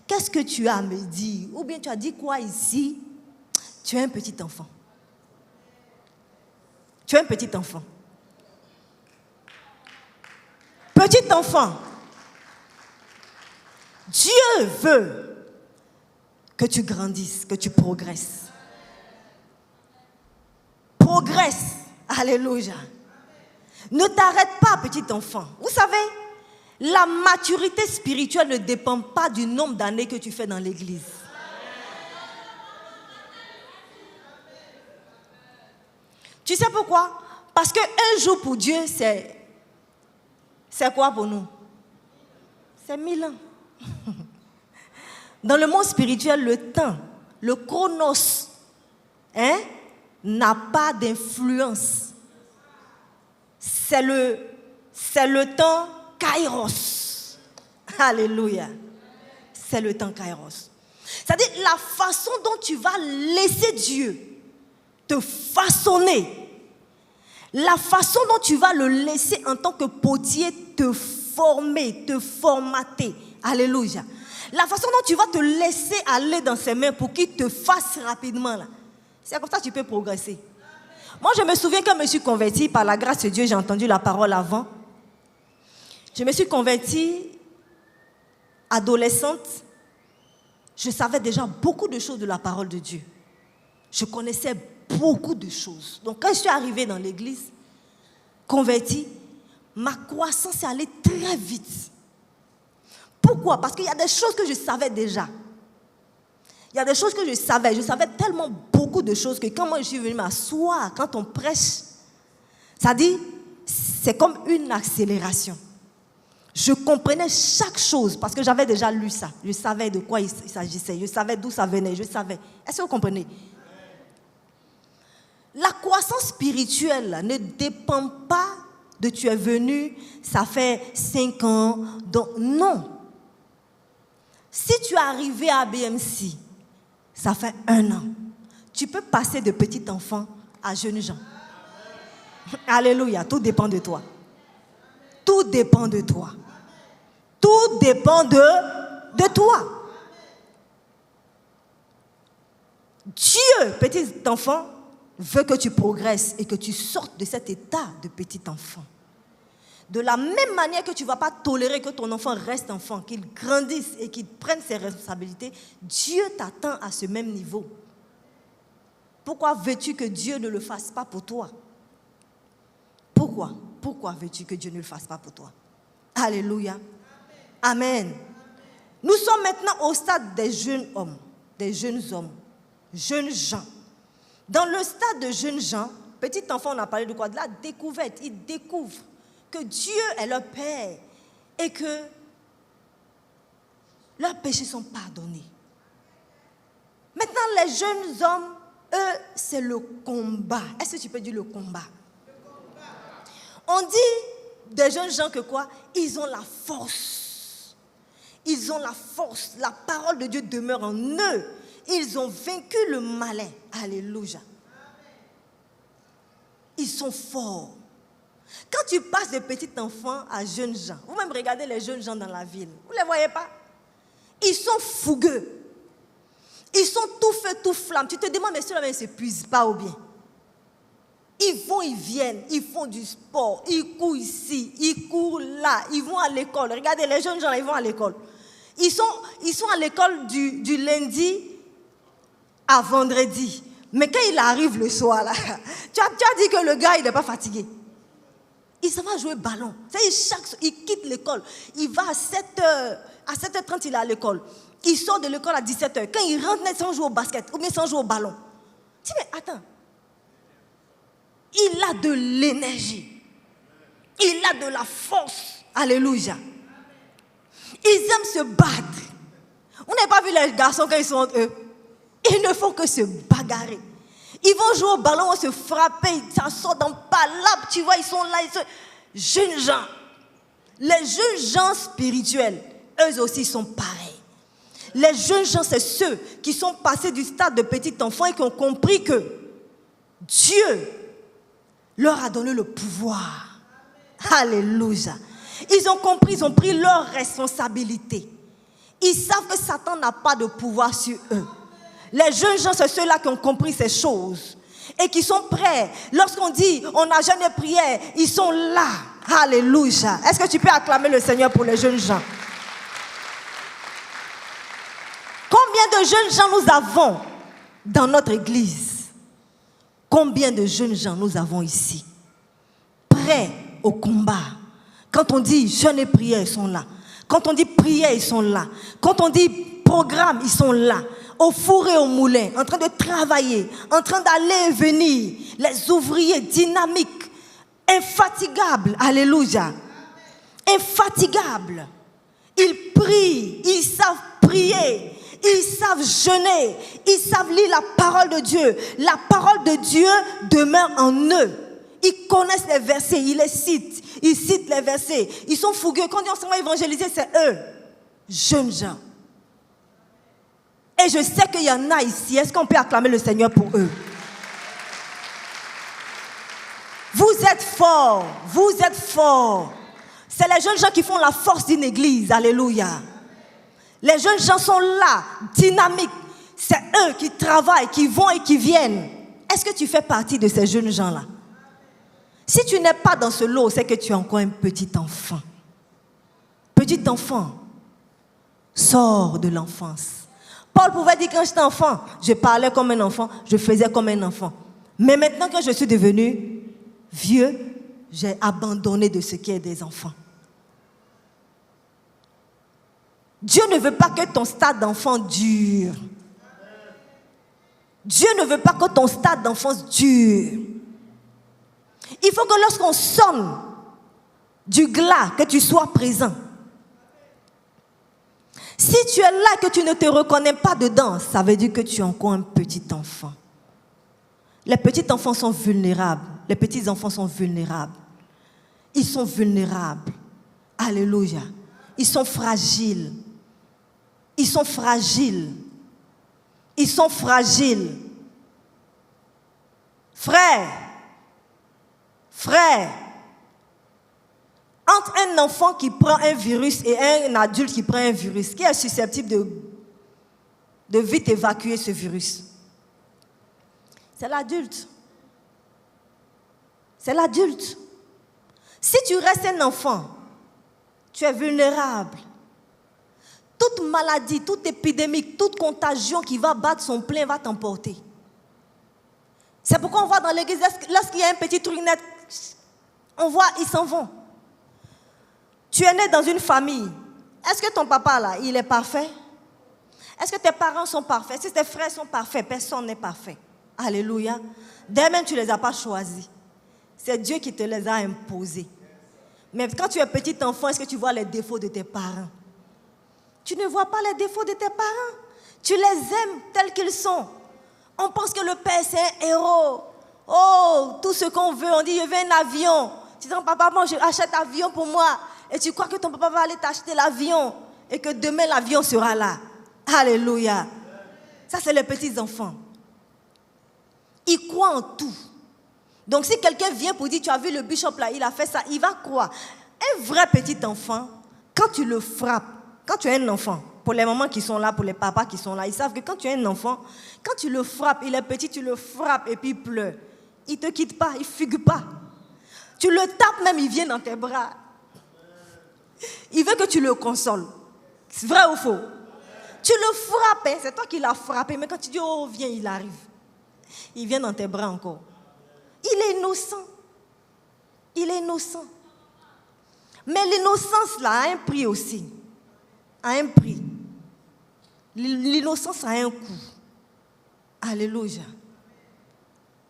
qu'est-ce que tu as à me dire? Ou bien tu as dit quoi ici? Tu es un petit enfant. Tu es un petit enfant. Petit enfant. Dieu veut que tu grandisses, que tu progresses. Progresse. Alléluia. Ne t'arrête pas, petit enfant. Vous savez, la maturité spirituelle ne dépend pas du nombre d'années que tu fais dans l'église. Tu sais pourquoi? Parce qu'un jour pour Dieu, c'est quoi pour nous? C'est 1000 ans. Dans le monde spirituel, le temps, le chronos, n'a pas d'influence. C'est le temps kairos. Alléluia. C'est le temps kairos. C'est-à-dire la façon dont tu vas laisser Dieu te façonner, la façon dont tu vas le laisser en tant que potier te former, te formater. Alléluia. La façon dont tu vas te laisser aller dans ses mains pour qu'il te fasse rapidement là. C'est comme ça que tu peux progresser. Moi, je me souviens quand je me suis convertie, par la grâce de Dieu, j'ai entendu la parole avant. Je me suis convertie adolescente. Je savais déjà beaucoup de choses de la parole de Dieu. Je connaissais beaucoup de choses. Donc, quand je suis arrivée dans l'église, convertie, ma croissance est allée très vite. Pourquoi? Parce qu'il y a des choses que je savais déjà. Il y a des choses que je savais. Je savais tellement beaucoup de choses que quand moi je suis venue m'asseoir, quand on prêche, ça dit, c'est comme une accélération. Je comprenais chaque chose parce que j'avais déjà lu ça. Je savais de quoi il s'agissait. Je savais d'où ça venait. Je savais. Est-ce que vous comprenez? La croissance spirituelle ne dépend pas de tu es venu, ça fait 5 ans. Donc, non. Si tu es arrivé à BMC, ça fait 1 an. Tu peux passer de petit enfant à jeune gens. Alléluia, tout dépend de toi. Tout dépend de toi. Tout dépend de toi. Dieu, petit enfant, veut que tu progresses et que tu sortes de cet état de petit enfant. De la même manière que tu ne vas pas tolérer que ton enfant reste enfant, qu'il grandisse et qu'il prenne ses responsabilités, Dieu t'attend à ce même niveau. Pourquoi veux-tu que Dieu ne le fasse pas pour toi? Pourquoi? Pourquoi veux-tu que Dieu ne le fasse pas pour toi? Alléluia. Amen. Nous sommes maintenant au stade des jeunes hommes, jeunes gens. Dans le stade de jeunes gens, petit enfant, on a parlé de quoi? De la découverte. Ils découvrent que Dieu est leur Père et que leurs péchés sont pardonnés. Maintenant, les jeunes hommes, eux, c'est le combat. Est-ce que tu peux dire le combat? On dit des jeunes gens que quoi? Ils ont la force. Ils ont la force. La parole de Dieu demeure en eux. Ils ont vaincu le malin. Alléluia. Ils sont forts. Quand tu passes de petits enfants à jeunes gens, vous-même regardez les jeunes gens dans la ville, vous ne les voyez pas? Ils sont fougueux. Ils sont tout feu, tout flamme. Tu te demandes, mais ceux-là ne s'épuisent pas ou bien? Ils vont, ils viennent, ils font du sport, ils courent ici, ils courent là, ils vont à l'école. Regardez, les jeunes gens, ils vont à l'école. Ils sont à l'école du lundi à vendredi. Mais quand il arrive le soir, là, tu as dit que le gars, il n'est pas fatigué. Il s'en va jouer ballon. Il quitte l'école. Il va à 7h30, il est à l'école. Il sort de l'école à 17h. Quand il rentre, il s'en joue au basket ou bien s'en joue au ballon. Tu dis, mais attends. Il a de l'énergie. Il a de la force. Alléluia. Ils aiment se battre. On n'a pas vu les garçons quand ils sont entre eux. Ils ne font que se bagarrer. Ils vont jouer au ballon, se frapper, ça sort dans palabre, tu vois, ils sont là, jeunes gens. Les jeunes gens spirituels, eux aussi sont pareils. Les jeunes gens, c'est ceux qui sont passés du stade de petit enfant et qui ont compris que Dieu leur a donné le pouvoir. Alléluia. Ils ont compris, ils ont pris leur responsabilité. Ils savent que Satan n'a pas de pouvoir sur eux. Les jeunes gens, c'est ceux-là qui ont compris ces choses et qui sont prêts. Lorsqu'on dit, on a jeûné et prière, ils sont là. Alléluia. Est-ce que tu peux acclamer le Seigneur pour les jeunes gens? Combien de jeunes gens nous avons dans notre église? Combien de jeunes gens nous avons ici? Prêts au combat. Quand on dit jeûne et prière, ils sont là. Quand on dit prière, ils sont là. Quand on dit programme, ils sont là. Au four et au moulin, en train de travailler, en train d'aller et venir. Les ouvriers dynamiques, infatigables. Alléluia. Infatigables. Ils prient, ils savent prier, ils savent jeûner, ils savent lire la parole de Dieu. La parole de Dieu demeure en eux. Ils connaissent les versets, ils les citent. Ils citent les versets. Ils sont fougueux. Quand on s'en va évangéliser, c'est eux. Jeunes gens. Et je sais qu'il y en a ici. Est-ce qu'on peut acclamer le Seigneur pour eux? Vous êtes forts. Vous êtes forts. C'est les jeunes gens qui font la force d'une église. Alléluia. Les jeunes gens sont là, dynamiques. C'est eux qui travaillent, qui vont et qui viennent. Est-ce que tu fais partie de ces jeunes gens-là? Si tu n'es pas dans ce lot, c'est que tu es encore un petit enfant. Petit enfant, sors de l'enfance. Paul pouvait dire quand j'étais enfant, je parlais comme un enfant, je faisais comme un enfant. Mais maintenant que je suis devenu vieux, j'ai abandonné de ce qui est des enfants. Dieu ne veut pas que ton stade d'enfant dure. Dieu ne veut pas que ton stade d'enfance dure. Il faut que lorsqu'on sonne du glas, que tu sois présent. Si tu es là et que tu ne te reconnais pas dedans, ça veut dire que tu es encore un petit enfant. Les petits enfants sont vulnérables. Les petits enfants sont vulnérables. Ils sont vulnérables. Alléluia. Ils sont fragiles. Ils sont fragiles. Ils sont fragiles. Frère, entre un enfant qui prend un virus et un adulte qui prend un virus, qui est susceptible de vite évacuer ce virus? C'est l'adulte. C'est l'adulte. Si tu restes un enfant, tu es vulnérable. Toute maladie, toute épidémie, toute contagion qui va battre son plein va t'emporter. C'est pourquoi on voit dans l'église, lorsqu'il y a un petit truc net, on voit, ils s'en vont. Tu es né dans une famille. Est-ce que ton papa, là, il est parfait? Est-ce que tes parents sont parfaits? Si tes frères sont parfaits, personne n'est parfait. Alléluia. D'ailleurs, même tu ne les as pas choisis. C'est Dieu qui te les a imposés. Mais quand tu es petit enfant, est-ce que tu vois les défauts de tes parents? Tu ne vois pas les défauts de tes parents. Tu les aimes tels qu'ils sont. On pense que le père, c'est un héros. Oh, tout ce qu'on veut, on dit, je veux un avion. Tu dis, papa, moi, je achète un avion pour moi. Et tu crois que ton papa va aller t'acheter l'avion. Et que demain, l'avion sera là. Alléluia. Ça, c'est les petits enfants. Ils croient en tout. Donc, si quelqu'un vient pour dire, tu as vu le bishop là, il a fait ça, il va croire. Un vrai petit enfant, quand tu le frappes, quand tu es un enfant, pour les mamans qui sont là, pour les papas qui sont là, ils savent que quand tu es un enfant, quand tu le frappes, il est petit, tu le frappes et puis il pleure. Il ne te quitte pas, il ne fugue pas. Tu le tapes même, il vient dans tes bras. Il veut que tu le consoles. C'est vrai ou faux? Tu le frappes, hein, c'est toi qui l'as frappé, mais quand tu dis, oh, viens, il arrive. Il vient dans tes bras encore. Il est innocent. Il est innocent. Mais l'innocence, là, a un prix aussi. A un prix. L'innocence a un coût. Alléluia.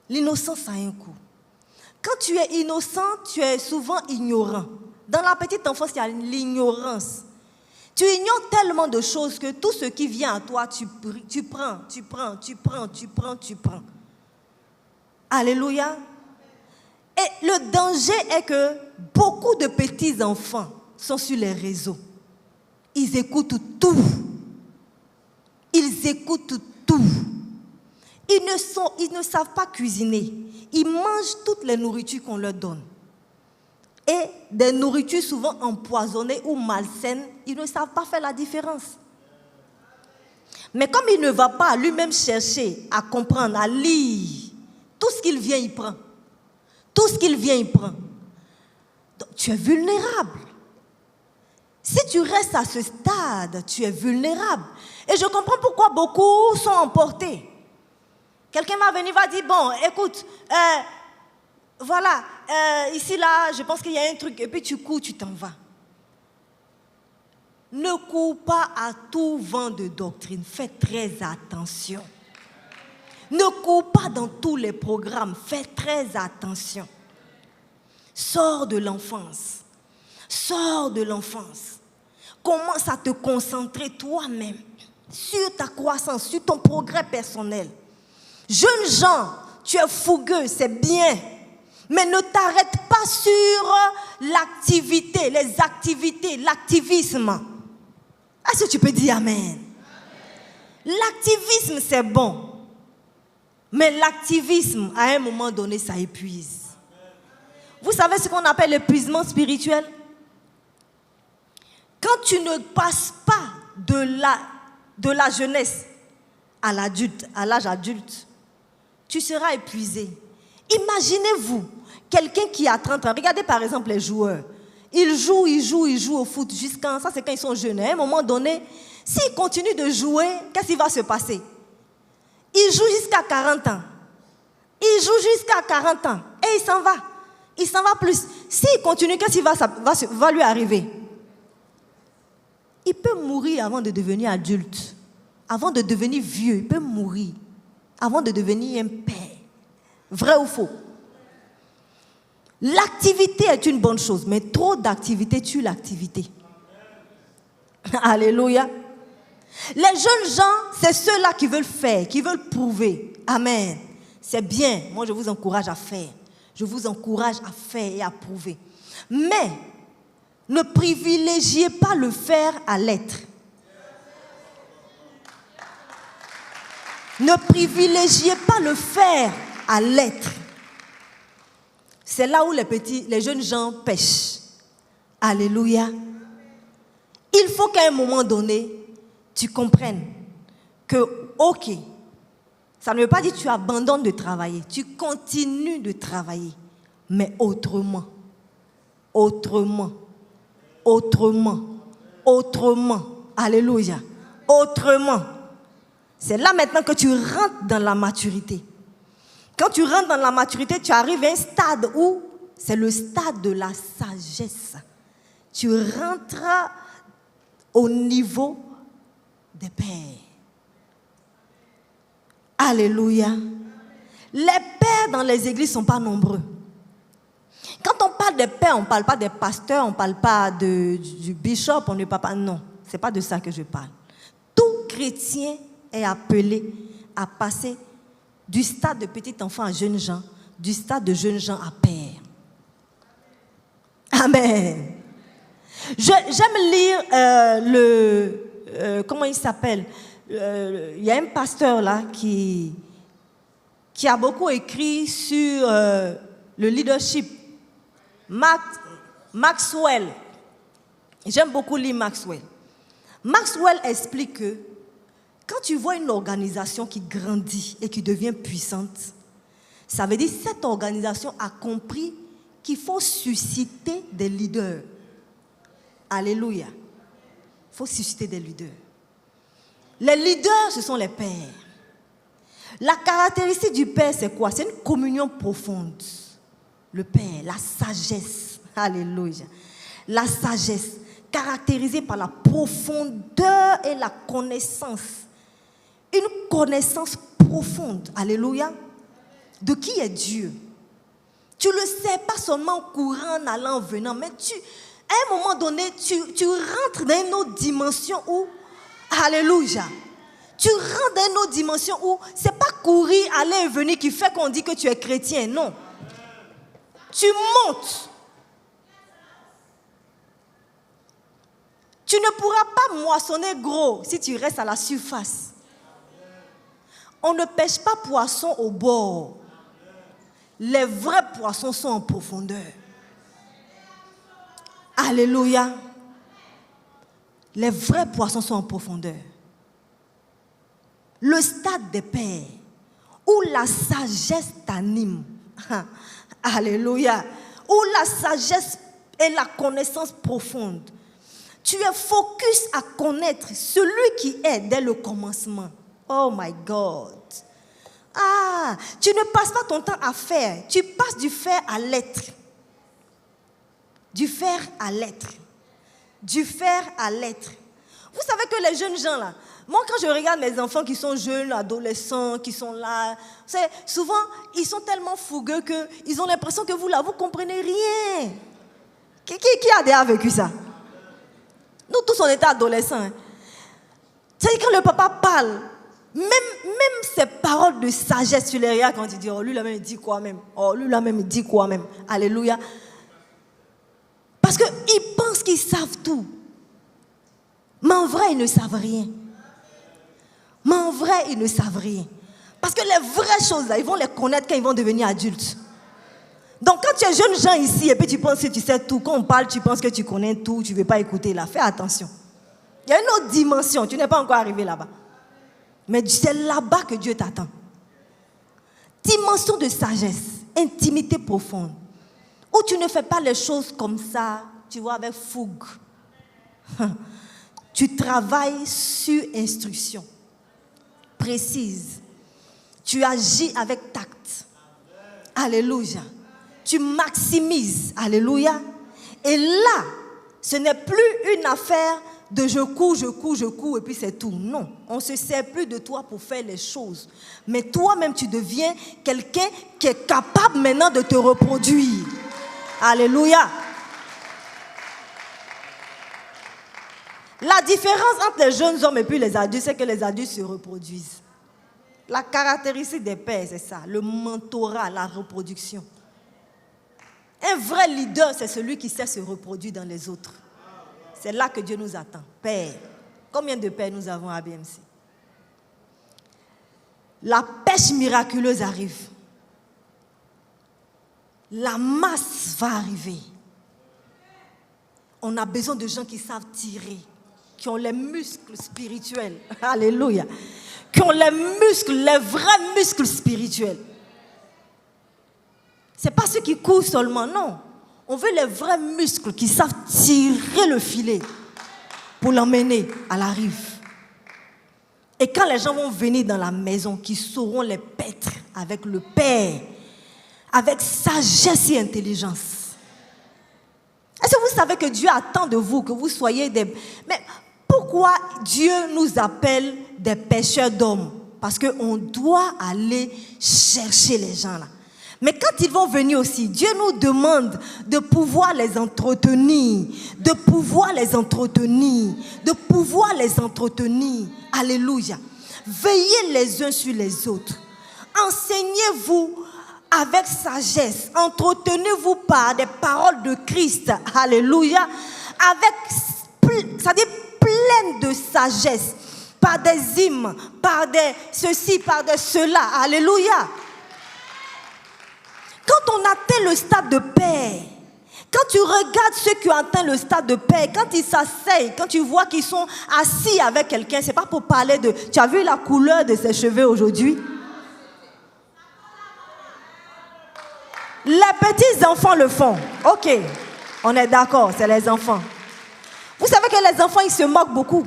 L'innocence a un coût. Quand tu es innocent, tu es souvent ignorant. Dans la petite enfance, il y a l'ignorance. Tu ignores tellement de choses que tout ce qui vient à toi, tu prends. Alléluia. Et le danger est que beaucoup de petits enfants sont sur les réseaux. Ils écoutent tout. Ils écoutent tout. Ils ne savent pas cuisiner. Ils mangent toutes les nourritures qu'on leur donne. Et des nourritures souvent empoisonnées ou malsaines, ils ne savent pas faire la différence. Mais comme il ne va pas lui-même chercher à comprendre, à lire, tout ce qu'il vient, il prend. Tout ce qu'il vient, il prend. Donc, tu es vulnérable. Si tu restes à ce stade, tu es vulnérable. Et je comprends pourquoi beaucoup sont emportés. Quelqu'un va venir, va dire, bon, écoute, voilà, ici, là, je pense qu'il y a un truc. Et puis tu cours, tu t'en vas. Ne cours pas à tout vent de doctrine. Fais très attention. Ne cours pas dans tous les programmes. Fais très attention. Sors de l'enfance. Sors de l'enfance. Commence à te concentrer toi-même sur ta croissance, sur ton progrès personnel. Jeunes gens, tu es fougueux, c'est bien. Mais ne t'arrête pas sur l'activité, les activités, l'activisme. Est-ce que tu peux dire amen? L'activisme, c'est bon. Mais l'activisme, à un moment donné, ça épuise. Vous savez ce qu'on appelle l'épuisement spirituel? Quand tu ne passes pas de la jeunesse à l'âge adulte, tu seras épuisé. Imaginez-vous, quelqu'un qui a 30 ans, regardez par exemple les joueurs. Ils jouent au foot jusqu'à, ça c'est quand ils sont jeunes. À un moment donné, s'ils continuent de jouer, qu'est-ce qui va se passer? Ils jouent jusqu'à 40 ans. Il joue jusqu'à 40 ans et il s'en va. Il s'en va plus. S'il continue, qu'est-ce qui va lui arriver? Il peut mourir avant de devenir adulte. Avant de devenir vieux, il peut mourir. Avant de devenir un père. Vrai ou faux? L'activité est une bonne chose, mais trop d'activité tue l'activité. Alléluia. Les jeunes gens, c'est ceux-là qui veulent faire, qui veulent prouver. Amen. C'est bien. Moi, je vous encourage à faire. Je vous encourage à faire et à prouver. Mais, ne privilégiez pas le faire à l'être. Ne privilégiez pas le faire à l'être. C'est là où les jeunes gens pêchent. Alléluia. Il faut qu'à un moment donné, tu comprennes que, ok, ça ne veut pas dire que tu abandonnes de travailler. Tu continues de travailler, mais autrement. Autrement. Alléluia. Autrement. C'est là maintenant que tu rentres dans la maturité. Quand tu rentres dans la maturité, tu arrives à un stade où c'est le stade de la sagesse. Tu rentres au niveau des pères. Alléluia. Les pères dans les églises ne sont pas nombreux. Quand on parle des pères, on ne parle pas des pasteurs, on ne parle pas du bishop, on ne parle pas. Non, ce n'est pas de ça que je parle. Tout chrétien est appelé à passer du stade de petit enfant à jeune gens, du stade de jeune gens à père. Amen. J'aime lire comment il s'appelle? Il y a un pasteur là qui a beaucoup écrit sur le leadership. Maxwell. J'aime beaucoup lire Maxwell. Maxwell explique que quand tu vois une organisation qui grandit et qui devient puissante, ça veut dire que cette organisation a compris qu'il faut susciter des leaders. Alléluia. Il faut susciter des leaders. Les leaders, ce sont les pères. La caractéristique du père, c'est quoi? C'est une communion profonde. Le père, la sagesse. Alléluia. La sagesse. caractérisée par la profondeur et la connaissance. Une connaissance profonde. Alléluia. De qui est Dieu? Tu le sais pas seulement en courant, en allant, en venant, mais à un moment donné, tu rentres dans une autre dimension où, alléluia, tu rentres dans une autre dimension où c'est pas courir, aller et venir qui fait qu'on dit que tu es chrétien, non. Tu montes. Tu ne pourras pas moissonner gros si tu restes à la surface. On ne pêche pas poisson au bord. Les vrais poissons sont en profondeur. Alléluia. Les vrais poissons sont en profondeur. Le stade des pères, où la sagesse t'anime. Alléluia. Où la sagesse et la connaissance profonde. Tu es focus à connaître celui qui est dès le commencement. Oh my God. Ah, tu ne passes pas ton temps à faire. Tu passes du faire à l'être. Du faire à l'être. Du faire à l'être. Vous savez que les jeunes gens là, moi quand je regarde mes enfants qui sont jeunes, adolescents, qui sont là, souvent ils sont tellement fougueux qu'ils ont l'impression que vous là, vous ne comprenez rien. Qui a déjà vécu ça? Nous tous on était adolescents. Hein. C'est-à-dire quand le papa parle, même ces paroles de sagesse, tu les regardes quand tu dis, oh lui là-même il dit quoi même? Oh lui là-même il dit quoi même? Alléluia. Parce qu'ils pensent qu'ils savent tout. Mais en vrai, ils ne savent rien. Mais en vrai, ils ne savent rien. Parce que les vraies choses là, ils vont les connaître quand ils vont devenir adultes. Donc quand tu es jeune gens ici et puis tu penses que tu sais tout, quand on parle, tu penses que tu connais tout, tu ne veux pas écouter là, fais attention. Il y a une autre dimension, tu n'es pas encore arrivé là-bas. Mais c'est là-bas que Dieu t'attend. Dimension de sagesse, intimité profonde. Où tu ne fais pas les choses comme ça, tu vois, avec fougue. Tu travailles sur instruction précise. Tu agis avec tact. Alléluia. Tu maximises. Alléluia. Et là, ce n'est plus une affaire de je cours et puis c'est tout. Non, on ne se sert plus de toi pour faire les choses. Mais toi-même, tu deviens quelqu'un qui est capable maintenant de te reproduire. Alléluia. La différence entre les jeunes hommes et puis les adultes, c'est que les adultes se reproduisent. La caractéristique des pères, c'est ça, le mentorat, la reproduction. Un vrai leader, c'est celui qui sait se reproduire dans les autres. C'est là que Dieu nous attend. Père. Combien de pères nous avons à BMC? La pêche miraculeuse arrive. La masse va arriver. On a besoin de gens qui savent tirer, qui ont les muscles spirituels. Alléluia. Qui ont les muscles, les vrais muscles spirituels. Ce n'est pas ceux qui courent seulement, non. On veut les vrais muscles qui savent tirer le filet pour l'emmener à la rive. Et quand les gens vont venir dans la maison, qui sauront les paître avec le Père, avec sagesse et intelligence. Est-ce que vous savez que Dieu attend de vous que vous soyez des... Mais pourquoi Dieu nous appelle des pêcheurs d'hommes? Parce qu'on doit aller chercher les gens là. Mais quand ils vont venir aussi, Dieu nous demande de pouvoir les entretenir, de pouvoir les entretenir, de pouvoir les entretenir. Alléluia. Veillez les uns sur les autres. Enseignez-vous avec sagesse. Entretenez-vous par des paroles de Christ. Alléluia. C'est-à-dire pleine de sagesse. Par des hymnes, par des ceci, par des cela. Alléluia. Quand on atteint le stade de paix, quand tu regardes ceux qui ont atteint le stade de paix, quand ils s'asseyent, quand tu vois qu'ils sont assis avec quelqu'un, c'est pas pour parler de... Tu as vu la couleur de ses cheveux aujourd'hui? Les petits enfants le font. Ok, on est d'accord, c'est les enfants. Vous savez que les enfants, ils se moquent beaucoup.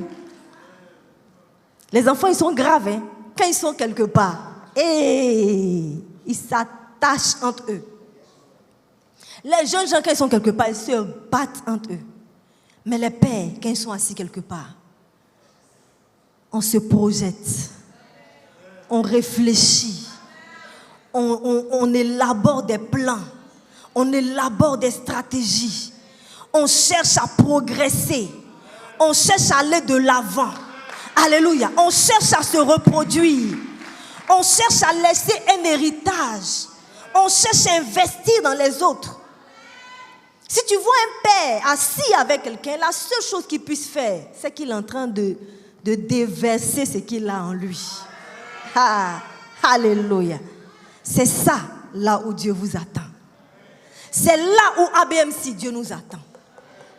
Les enfants, ils sont graves, hein? Quand ils sont quelque part. Et ils s'attachent entre eux. Les jeunes gens, quand ils sont quelque part, ils se battent entre eux. Mais les pères, quand ils sont assis quelque part, on se projette, on réfléchit, on élabore des plans, on élabore des stratégies, on cherche à progresser, on cherche à aller de l'avant. Alléluia. On cherche à se reproduire, on cherche à laisser un héritage, on cherche à investir dans les autres. Si tu vois un père assis avec quelqu'un, la seule chose qu'il puisse faire, c'est qu'il est en train de déverser ce qu'il a en lui. Ah, alléluia. C'est ça, là où Dieu vous attend. C'est là où ABMC, Dieu nous attend.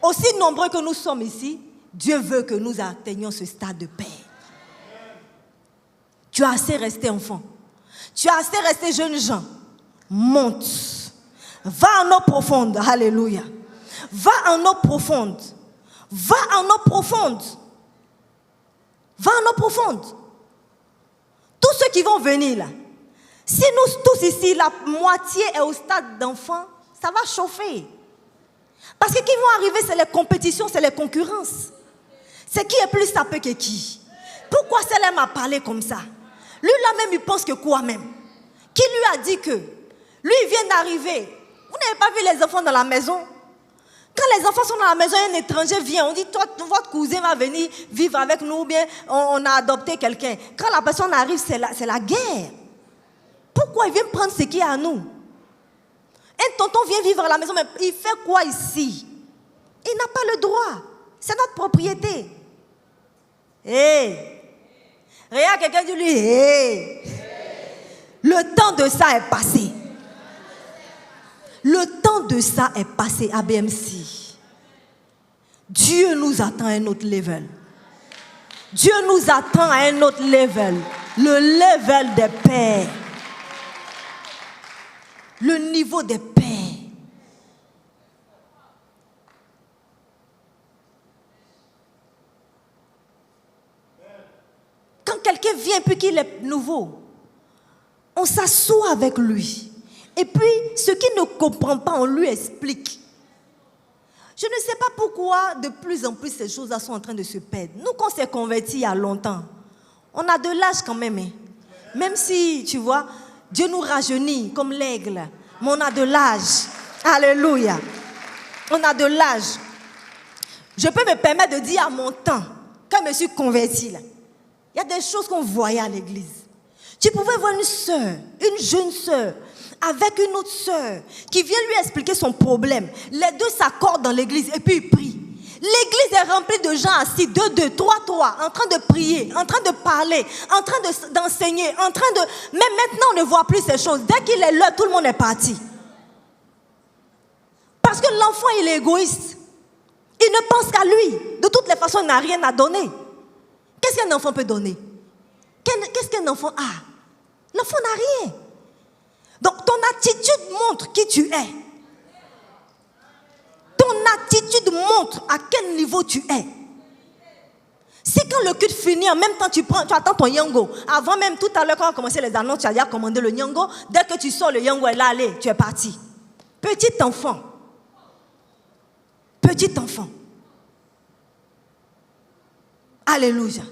Aussi nombreux que nous sommes ici, Dieu veut que nous atteignions ce stade de paix. Tu as assez resté enfant. Tu as assez resté jeune gens. Monte. Va en eau profonde. Alléluia. Va en eau profonde. Va en eau profonde. Va en eau profonde. Tous ceux qui vont venir là, si nous tous ici, la moitié est au stade d'enfant, ça va chauffer. Parce que qui vont arriver, c'est les compétitions, c'est les concurrences. C'est qui est plus sapé que qui. Pourquoi celle-là m'a parlé comme ça? Lui là-même, il pense que quoi même? Qui lui a dit que? Lui, il vient d'arriver. Vous n'avez pas vu les enfants dans la maison? Quand les enfants sont dans la maison, un étranger vient, on dit, toi, votre cousin va venir vivre avec nous, ou bien on a adopté quelqu'un. Quand la personne arrive, c'est la guerre. Pourquoi il vient prendre ce qui est à nous? Un tonton vient vivre à la maison, mais il fait quoi ici? Il n'a pas le droit. C'est notre propriété. Hey! Regarde quelqu'un dit lui, hey! Le temps de ça est passé. Le temps de ça est passé à BMC. Dieu nous attend à un autre level. Dieu nous attend à un autre level. Le level des pères. Le niveau des pères. Quand quelqu'un vient puis qu'il est nouveau, on s'assoit avec lui. Et puis, ce qu'il ne comprend pas, on lui explique. Je ne sais pas pourquoi, de plus en plus, ces choses-là sont en train de se perdre. Nous, quand on s'est convertis il y a longtemps, on a de l'âge quand même. Hein. Même si, tu vois, Dieu nous rajeunit comme l'aigle. Mais on a de l'âge. Alléluia. On a de l'âge. Je peux me permettre de dire à mon temps, quand je me suis convertie, là, il y a des choses qu'on voyait à l'église. Tu pouvais voir une sœur, une jeune sœur, avec une autre sœur qui vient lui expliquer son problème. Les deux s'accordent dans l'église et puis ils prient. L'église est remplie de gens assis, 2, 3, en train de prier, en train de parler, en train d'enseigner, en train de... Mais maintenant, on ne voit plus ces choses. Dès qu'il est là, tout le monde est parti. Parce que l'enfant, il est égoïste. Il ne pense qu'à lui. De toutes les façons, il n'a rien à donner. Qu'est-ce qu'un enfant peut donner? Qu'est-ce qu'un enfant a? L'enfant n'a rien. Donc, ton attitude montre qui tu es. Ton attitude montre à quel niveau tu es. Si quand le culte finit, en même temps, tu attends ton yango. Avant même, tout à l'heure, quand on a commencé les annonces, tu as déjà commandé le yango. Dès que tu sors, le yango est là, allez, tu es parti. Petit enfant. Petit enfant. Alléluia.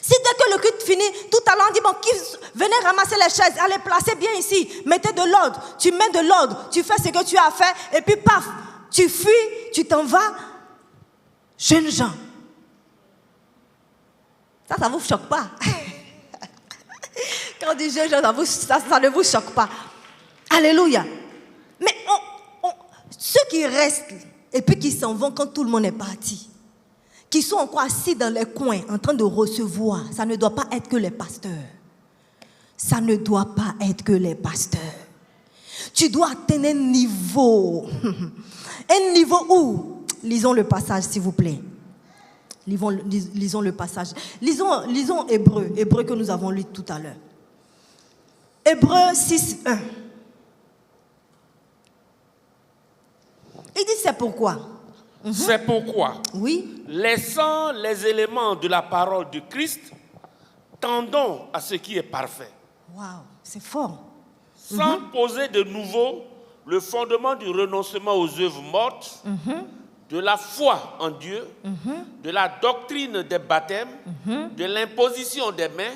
Si dès que le culte finit, tout à l'heure on dit, bon, venez ramasser les chaises, allez, placez bien ici, mettez de l'ordre, tu mets de l'ordre, tu fais ce que tu as à faire, et puis paf, tu fuis, tu t'en vas. Jeunes gens. Ça ne vous choque pas. Quand on dit jeunes gens, ça ne vous choque pas. Alléluia. Mais ceux qui restent, et puis qui s'en vont quand tout le monde est parti, qui sont encore assis dans les coins en train de recevoir, ça ne doit pas être que les pasteurs. Ça ne doit pas être que les pasteurs. Tu dois atteindre un niveau où, lisons le passage s'il vous plaît. Lisons le passage. Lisons Hébreu que nous avons lu tout à l'heure. Hébreu 6, 1. Il dit c'est pourquoi. C'est pourquoi, oui, laissant les éléments de la parole de Christ, tendons à ce qui est parfait. Waouh, c'est fort. Sans poser de nouveau le fondement du renoncement aux œuvres mortes, de la foi en Dieu, de la doctrine des baptêmes, de l'imposition des mains,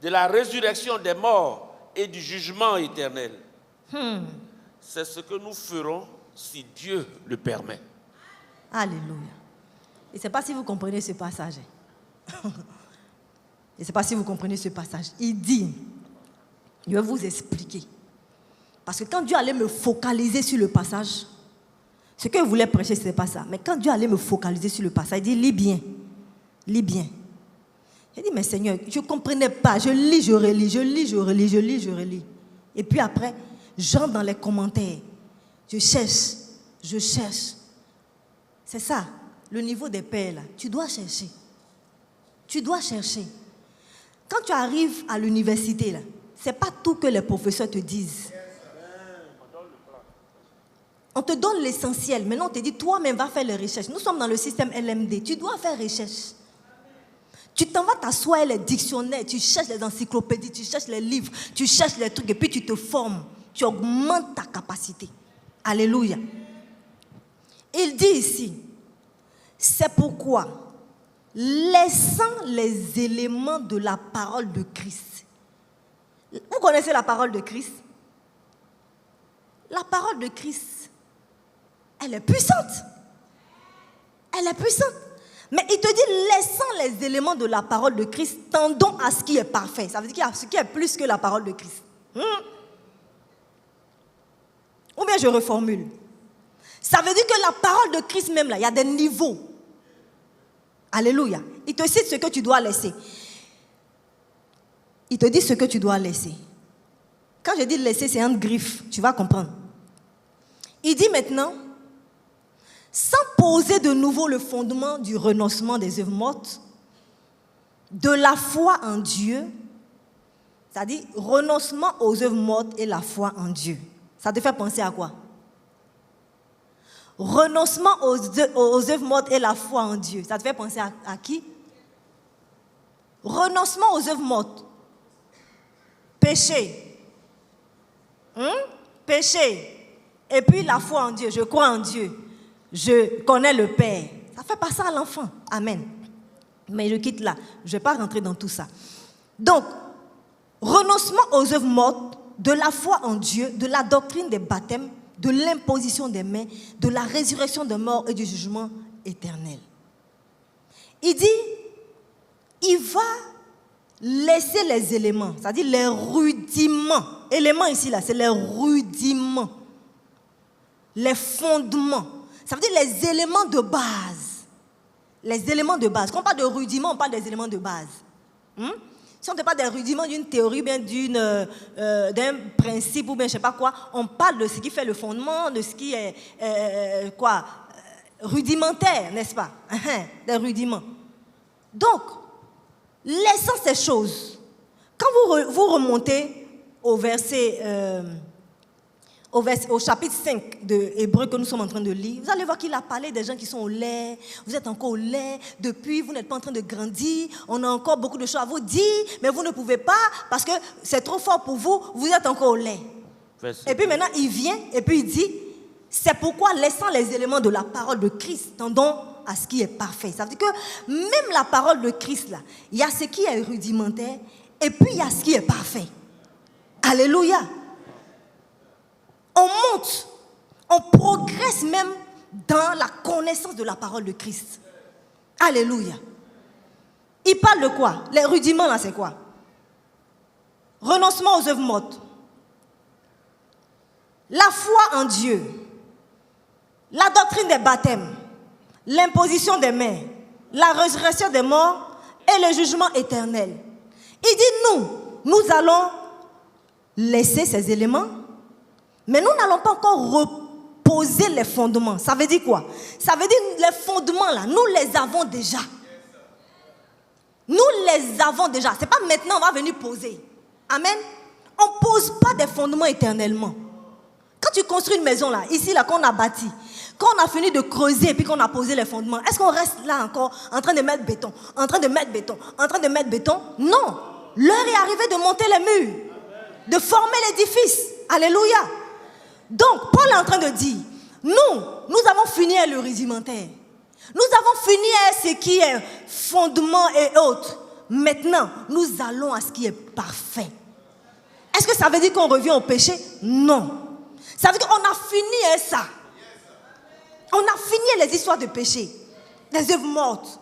de la résurrection des morts et du jugement éternel. C'est ce que nous ferons si Dieu le permet. Alléluia. Je ne sais pas si vous comprenez ce passage. Je ne sais pas si vous comprenez ce passage. Il dit, je vais vous expliquer. Parce que quand Dieu allait me focaliser sur le passage, ce que je voulais prêcher, ce n'est pas ça. Mais quand Dieu allait me focaliser sur le passage, il dit, lis bien. Lis bien. J'ai dit, mais Seigneur, je ne comprenais pas. Je lis, je relis, je lis, je relis, je lis, je relis. Et puis après, j'entre dans les commentaires. Je cherche, je cherche. C'est ça, le niveau des pères là. Tu dois chercher. Tu dois chercher. Quand tu arrives à l'université là, ce n'est pas tout que les professeurs te disent. On te donne l'essentiel. Maintenant, on te dit, toi-même, va faire les recherches. Nous sommes dans le système LMD. Tu dois faire recherche. Tu t'en vas t'asseoir les dictionnaires, tu cherches les encyclopédies, tu cherches les livres, tu cherches les trucs et puis tu te formes. Tu augmentes ta capacité. Alléluia. Il dit ici, c'est pourquoi, laissant les éléments de la parole de Christ. Vous connaissez la parole de Christ? La parole de Christ, elle est puissante. Elle est puissante. Mais il te dit, laissant les éléments de la parole de Christ, tendons à ce qui est parfait. Ça veut dire qu'il y a ce qui est plus que la parole de Christ. Ou bien je reformule. Ça veut dire que la parole de Christ même, là, il y a des niveaux. Alléluia. Il te cite ce que tu dois laisser. Il te dit ce que tu dois laisser. Quand je dis laisser, c'est un griffe. Tu vas comprendre. Il dit maintenant, sans poser de nouveau le fondement du renoncement des œuvres mortes, de la foi en Dieu, c'est-à-dire renoncement aux œuvres mortes et la foi en Dieu. Ça te fait penser à quoi? Renoncement aux œuvres mortes et la foi en Dieu. Ça te fait penser à qui? Renoncement aux œuvres mortes. Péché. Péché. Et puis la foi en Dieu. Je crois en Dieu. Je connais le Père. Ça fait passer à l'enfant. Amen. Mais je quitte là. Je ne vais pas rentrer dans tout ça. Donc, renoncement aux œuvres mortes, de la foi en Dieu, de la doctrine des baptêmes, de l'imposition des mains, de la résurrection des morts et du jugement éternel. Il dit, il va laisser les éléments, c'est-à-dire les rudiments. Éléments ici, là, c'est les rudiments. Les fondements. Ça veut dire les éléments de base. Les éléments de base. Quand on parle de rudiments, on parle des éléments de base. Si on ne parle pas des rudiments d'une théorie, bien d'un principe ou bien je ne sais pas quoi, on parle de ce qui fait le fondement, de ce qui est rudimentaire, n'est-ce pas? Des rudiments. Donc, laissant ces choses, quand vous remontez au chapitre 5 de Hébreux que nous sommes en train de lire, vous allez voir qu'il a parlé des gens qui sont au lait. Vous êtes encore au lait, depuis vous n'êtes pas en train de grandir, on a encore beaucoup de choses à vous dire, mais vous ne pouvez pas parce que c'est trop fort pour vous, vous êtes encore au lait. Et puis maintenant il vient et puis il dit, c'est pourquoi laissant les éléments de la parole de Christ, tendons à ce qui est parfait. Ça veut dire que même la parole de Christ là, il y a ce qui est rudimentaire et puis il y a ce qui est parfait. Alléluia. On monte, on progresse même dans la connaissance de la parole de Christ. Alléluia. Il parle de quoi? Les rudiments là, c'est quoi? Renoncement aux œuvres mortes. La foi en Dieu. La doctrine des baptêmes. L'imposition des mains. La résurrection des morts et le jugement éternel. Il dit nous allons laisser ces éléments. Mais nous n'allons pas encore reposer les fondements. Ça veut dire quoi? Ça veut dire les fondements là, nous les avons déjà. Nous les avons déjà. Ce n'est pas maintenant on va venir poser. Amen. On ne pose pas des fondements éternellement. Quand tu construis une maison là, ici là qu'on a bâti, quand on a fini de creuser et puis qu'on a posé les fondements, est-ce qu'on reste là encore en train de mettre béton, en train de mettre béton, en train de mettre béton? Non. L'heure est arrivée de monter les murs, de former l'édifice. Alléluia. Donc, Paul est en train de dire, Nous avons fini avec le rudimentaire. Nous avons fini avec ce qui est fondement et autres. Maintenant, nous allons à ce qui est parfait. Est-ce que ça veut dire qu'on revient au péché? Non. Ça veut dire qu'on a fini avec ça. On a fini les histoires de péché, les œuvres mortes.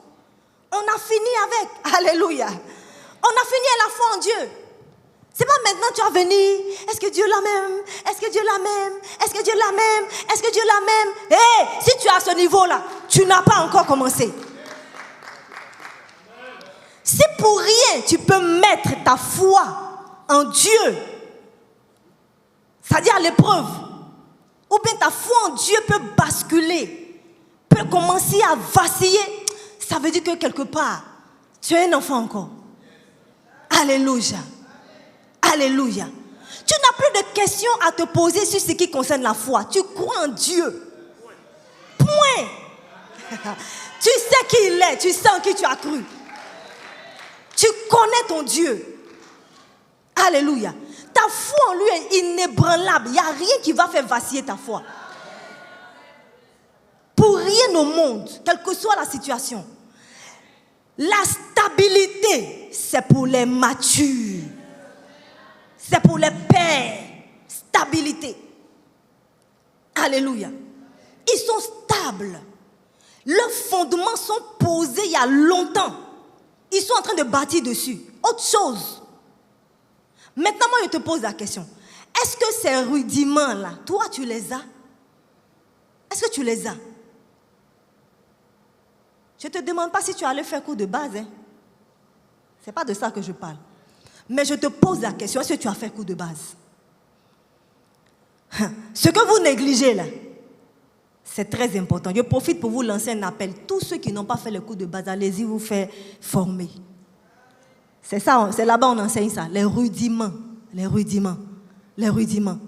On a fini avec. Alléluia. On a fini avec la foi en Dieu. C'est pas maintenant tu vas venir. Est-ce que Dieu l'aime? Est-ce que Dieu l'aime? Est-ce que Dieu l'aime? Est-ce que Dieu l'aime? Hé, si tu es à ce niveau-là, tu n'as pas encore commencé. Si pour rien tu peux mettre ta foi en Dieu, c'est-à-dire à l'épreuve, ou bien ta foi en Dieu peut basculer, peut commencer à vaciller, ça veut dire que quelque part, tu es un enfant encore. Alléluia. Alléluia. Tu n'as plus de questions à te poser sur ce qui concerne la foi. Tu crois en Dieu. Point. Tu sais qui il est, tu sais en qui tu as cru. Tu connais ton Dieu. Alléluia. Ta foi en lui est inébranlable. Il n'y a rien qui va faire vaciller ta foi. Pour rien au monde, quelle que soit la situation, la stabilité, c'est pour les matures. C'est pour les pères. Stabilité. Alléluia. Ils sont stables. Leurs fondements sont posés il y a longtemps. Ils sont en train de bâtir dessus. Autre chose. Maintenant, moi, je te pose la question. Est-ce que ces rudiments-là, toi, tu les as? Est-ce que tu les as? Je ne te demande pas si tu allais faire cours de base. Hein. Ce n'est pas de ça que je parle. Mais je te pose la question, est-ce que tu as fait cours de base? Ce que vous négligez là, c'est très important. Je profite pour vous lancer un appel. Tous ceux qui n'ont pas fait le cours de base, allez-y vous faire former. C'est ça, c'est là-bas on enseigne ça. Les rudiments. Les rudiments. Les rudiments.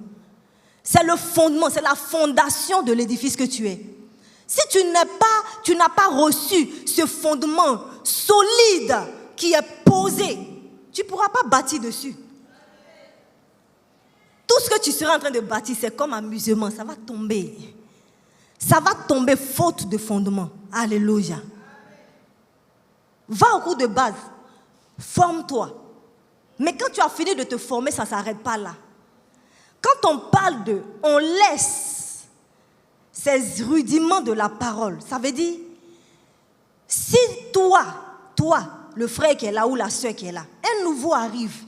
C'est le fondement, c'est la fondation de l'édifice que tu es. Si tu n'as pas reçu ce fondement solide qui est posé, tu ne pourras pas bâtir dessus. Tout ce que tu seras en train de bâtir, c'est comme amusement, ça va tomber. Ça va tomber faute de fondement. Alléluia. Va au cours de base, forme-toi. Mais quand tu as fini de te former, ça ne s'arrête pas là. Quand on parle on laisse ces rudiments de la parole, ça veut dire, si toi, le frère qui est là ou la soeur qui est là, un nouveau arrive,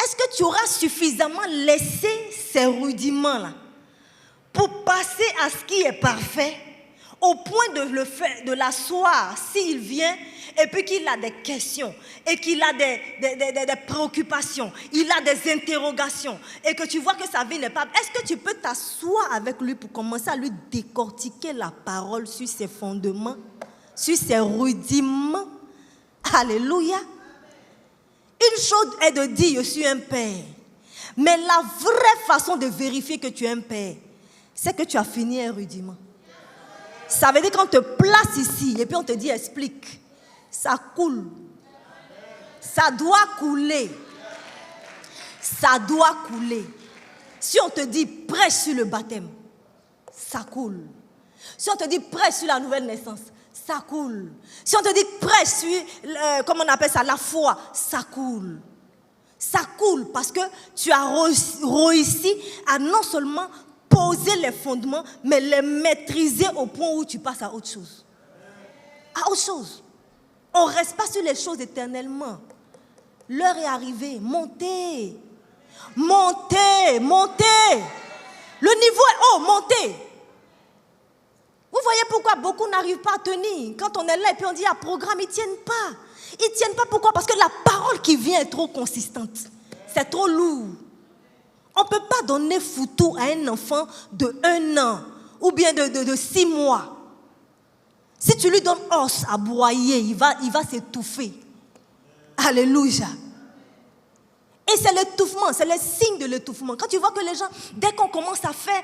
est-ce que tu auras suffisamment laissé ces rudiments-là pour passer à ce qui est parfait, au point de l'asseoir s'il vient et puis qu'il a des questions et qu'il a des préoccupations, il a des interrogations et que tu vois que sa vie n'est pas... Est-ce que tu peux t'asseoir avec lui pour commencer à lui décortiquer la parole sur ses fondements, sur ses rudiments? Alléluia. Une chose est de dire je suis un père, mais la vraie façon de vérifier que tu es un père, c'est que tu as fini un rudiment. Ça veut dire qu'on te place ici et puis on te dit explique. Ça coule. Ça doit couler. Ça doit couler. Si on te dit prêche sur le baptême, ça coule. Si on te dit prêche sur la nouvelle naissance, ça coule. Si on te dit prêche sur, comment on appelle ça, la foi, ça coule. Ça coule parce que tu as réussi à non seulement poser les fondements, mais les maîtriser au point où tu passes à autre chose. À autre chose. On ne reste pas sur les choses éternellement. L'heure est arrivée. Montez. Montez. Montez. Le niveau est haut. Montez. Vous voyez pourquoi beaucoup n'arrivent pas à tenir. Quand on est là et puis on dit, programme, ils ne tiennent pas. Ils ne tiennent pas pourquoi? Parce que la parole qui vient est trop consistante. C'est trop lourd. On ne peut pas donner foutu à un enfant de 1 an ou bien de 6 mois. Si tu lui donnes os à broyer, il va s'étouffer. Alléluia. Et c'est l'étouffement, c'est le signe de l'étouffement. Quand tu vois que les gens, dès qu'on commence à faire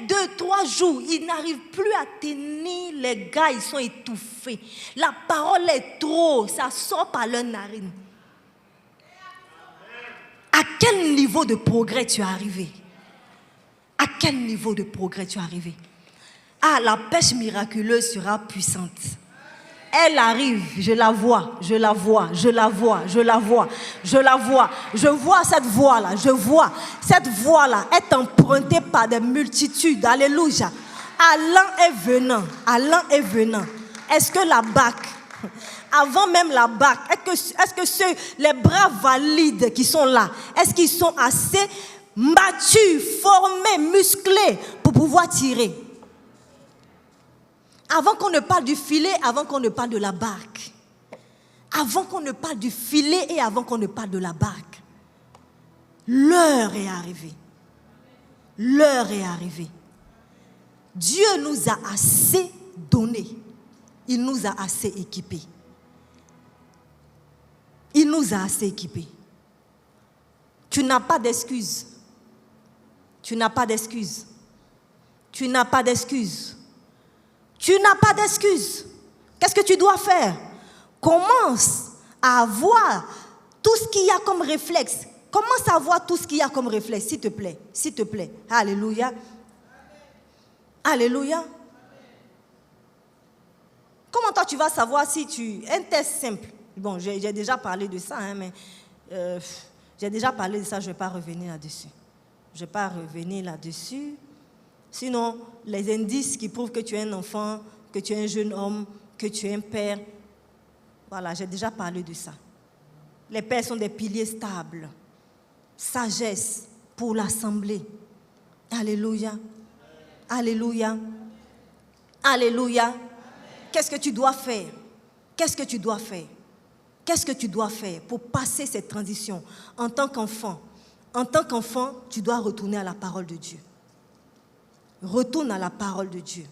1, 2, 3 jours, ils n'arrivent plus à tenir, les gars, ils sont étouffés. La parole est trop, ça sort par leurs narines. À quel niveau de progrès tu es arrivé? À quel niveau de progrès tu es arrivé? Ah, la pêche miraculeuse sera puissante. Elle arrive, je la vois, je la vois, je la vois, je la vois, je la vois. Je vois cette voie-là, je vois. Cette voie-là est empruntée par des multitudes. Alléluia. Allant et venant, allant et venant. Est-ce que la barque, avant même la barque, est-ce que les bras valides qui sont là, est-ce qu'ils sont assez matures, formés, musclés pour pouvoir tirer? Avant qu'on ne parle du filet, avant qu'on ne parle de la barque. Avant qu'on ne parle du filet et avant qu'on ne parle de la barque. L'heure est arrivée. L'heure est arrivée. Dieu nous a assez donné. Il nous a assez équipés. Il nous a assez équipés. Tu n'as pas d'excuses. Tu n'as pas d'excuses. Tu n'as pas d'excuses. Tu n'as pas d'excuses. Qu'est-ce que tu dois faire? Commence à avoir tout ce qu'il y a comme réflexe. Commence à avoir tout ce qu'il y a comme réflexe, s'il te plaît. S'il te plaît. Alléluia. Alléluia. Comment toi tu vas savoir si tu... Un test simple. Bon, j'ai déjà parlé de ça, mais j'ai déjà parlé de ça, je ne vais pas revenir là-dessus. Je ne vais pas revenir là-dessus. Sinon, les indices qui prouvent que tu es un enfant, que tu es un jeune homme, que tu es un père, voilà, j'ai déjà parlé de ça. Les pères sont des piliers stables. Sagesse pour l'assemblée. Alléluia. Alléluia. Alléluia. Qu'est-ce que tu dois faire? Qu'est-ce que tu dois faire? Qu'est-ce que tu dois faire pour passer cette transition en tant qu'enfant? En tant qu'enfant, tu dois retourner à la parole de Dieu. Retourne à la parole de Dieu.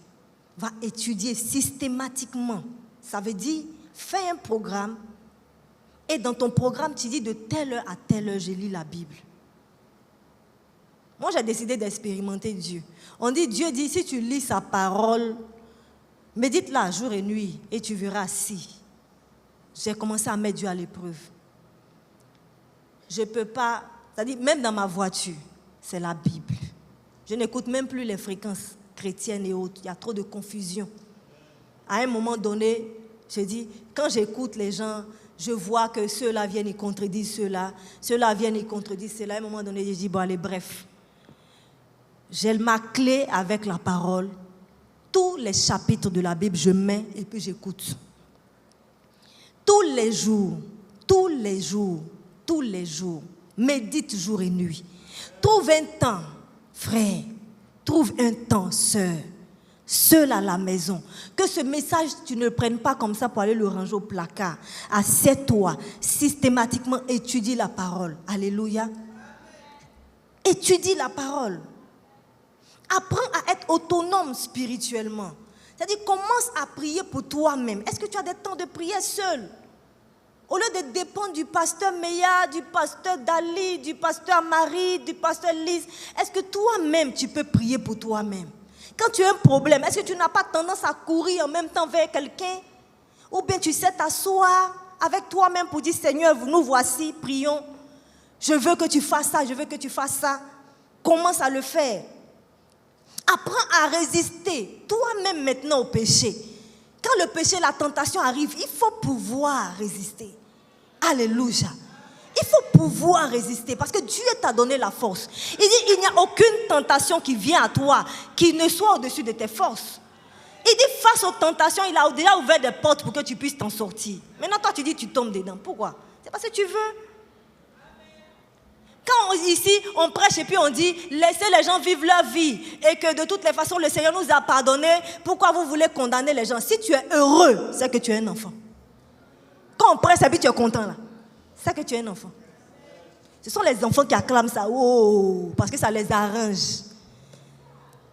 Va étudier systématiquement. Ça veut dire, fais un programme. Et dans ton programme, tu dis de telle heure à telle heure, je lis la Bible. Moi, j'ai décidé d'expérimenter Dieu. On dit, Dieu dit, si tu lis sa parole, médite-la jour et nuit et tu verras si. J'ai commencé à mettre Dieu à l'épreuve. Je ne peux pas, c'est-à-dire même dans ma voiture, c'est la Bible. Je n'écoute même plus les fréquences chrétiennes et autres. Il y a trop de confusion. À un moment donné, je dis, quand j'écoute les gens, je vois que ceux-là viennent, ils contredisent ceux-là. Ceux-là viennent, ils contredisent ceux-là. À un moment donné, je dis, bon allez, bref. J'ai ma clé avec la parole. Tous les chapitres de la Bible, je mets et puis j'écoute. Tous les jours, tous les jours, tous les jours, médite jour et nuit. Trouve un temps. Frère, trouve un temps seul à la maison. Que ce message, tu ne le prennes pas comme ça pour aller le ranger au placard. Assieds-toi, systématiquement étudie la parole. Alléluia. Étudie la parole. Apprends à être autonome spirituellement. C'est-à-dire, commence à prier pour toi-même. Est-ce que tu as des temps de prière seul? Au lieu de dépendre du pasteur Meya, du pasteur Dali, du pasteur Marie, du pasteur Lise, est-ce que toi-même, tu peux prier pour toi-même? Quand tu as un problème, est-ce que tu n'as pas tendance à courir en même temps vers quelqu'un? Ou bien tu sais t'asseoir avec toi-même pour dire, Seigneur, nous voici, prions. Je veux que tu fasses ça, je veux que tu fasses ça. Commence à le faire. Apprends à résister toi-même maintenant au péché. Quand le péché, la tentation arrive, il faut pouvoir résister. Alléluia. Il faut pouvoir résister parce que Dieu t'a donné la force. Il dit, il n'y a aucune tentation qui vient à toi qui ne soit au-dessus de tes forces. Il dit, face aux tentations, il a déjà ouvert des portes pour que tu puisses t'en sortir. Maintenant, toi, tu dis, tu tombes dedans. Pourquoi? C'est parce que tu veux. Quand ici, on prêche et puis on dit, laissez les gens vivre leur vie et que de toutes les façons, le Seigneur nous a pardonné, pourquoi vous voulez condamner les gens? Si tu es heureux, c'est que tu es un enfant. Quand on prêche et puis tu es content là, c'est que tu es un enfant. Ce sont les enfants qui acclament ça, oh, parce que ça les arrange.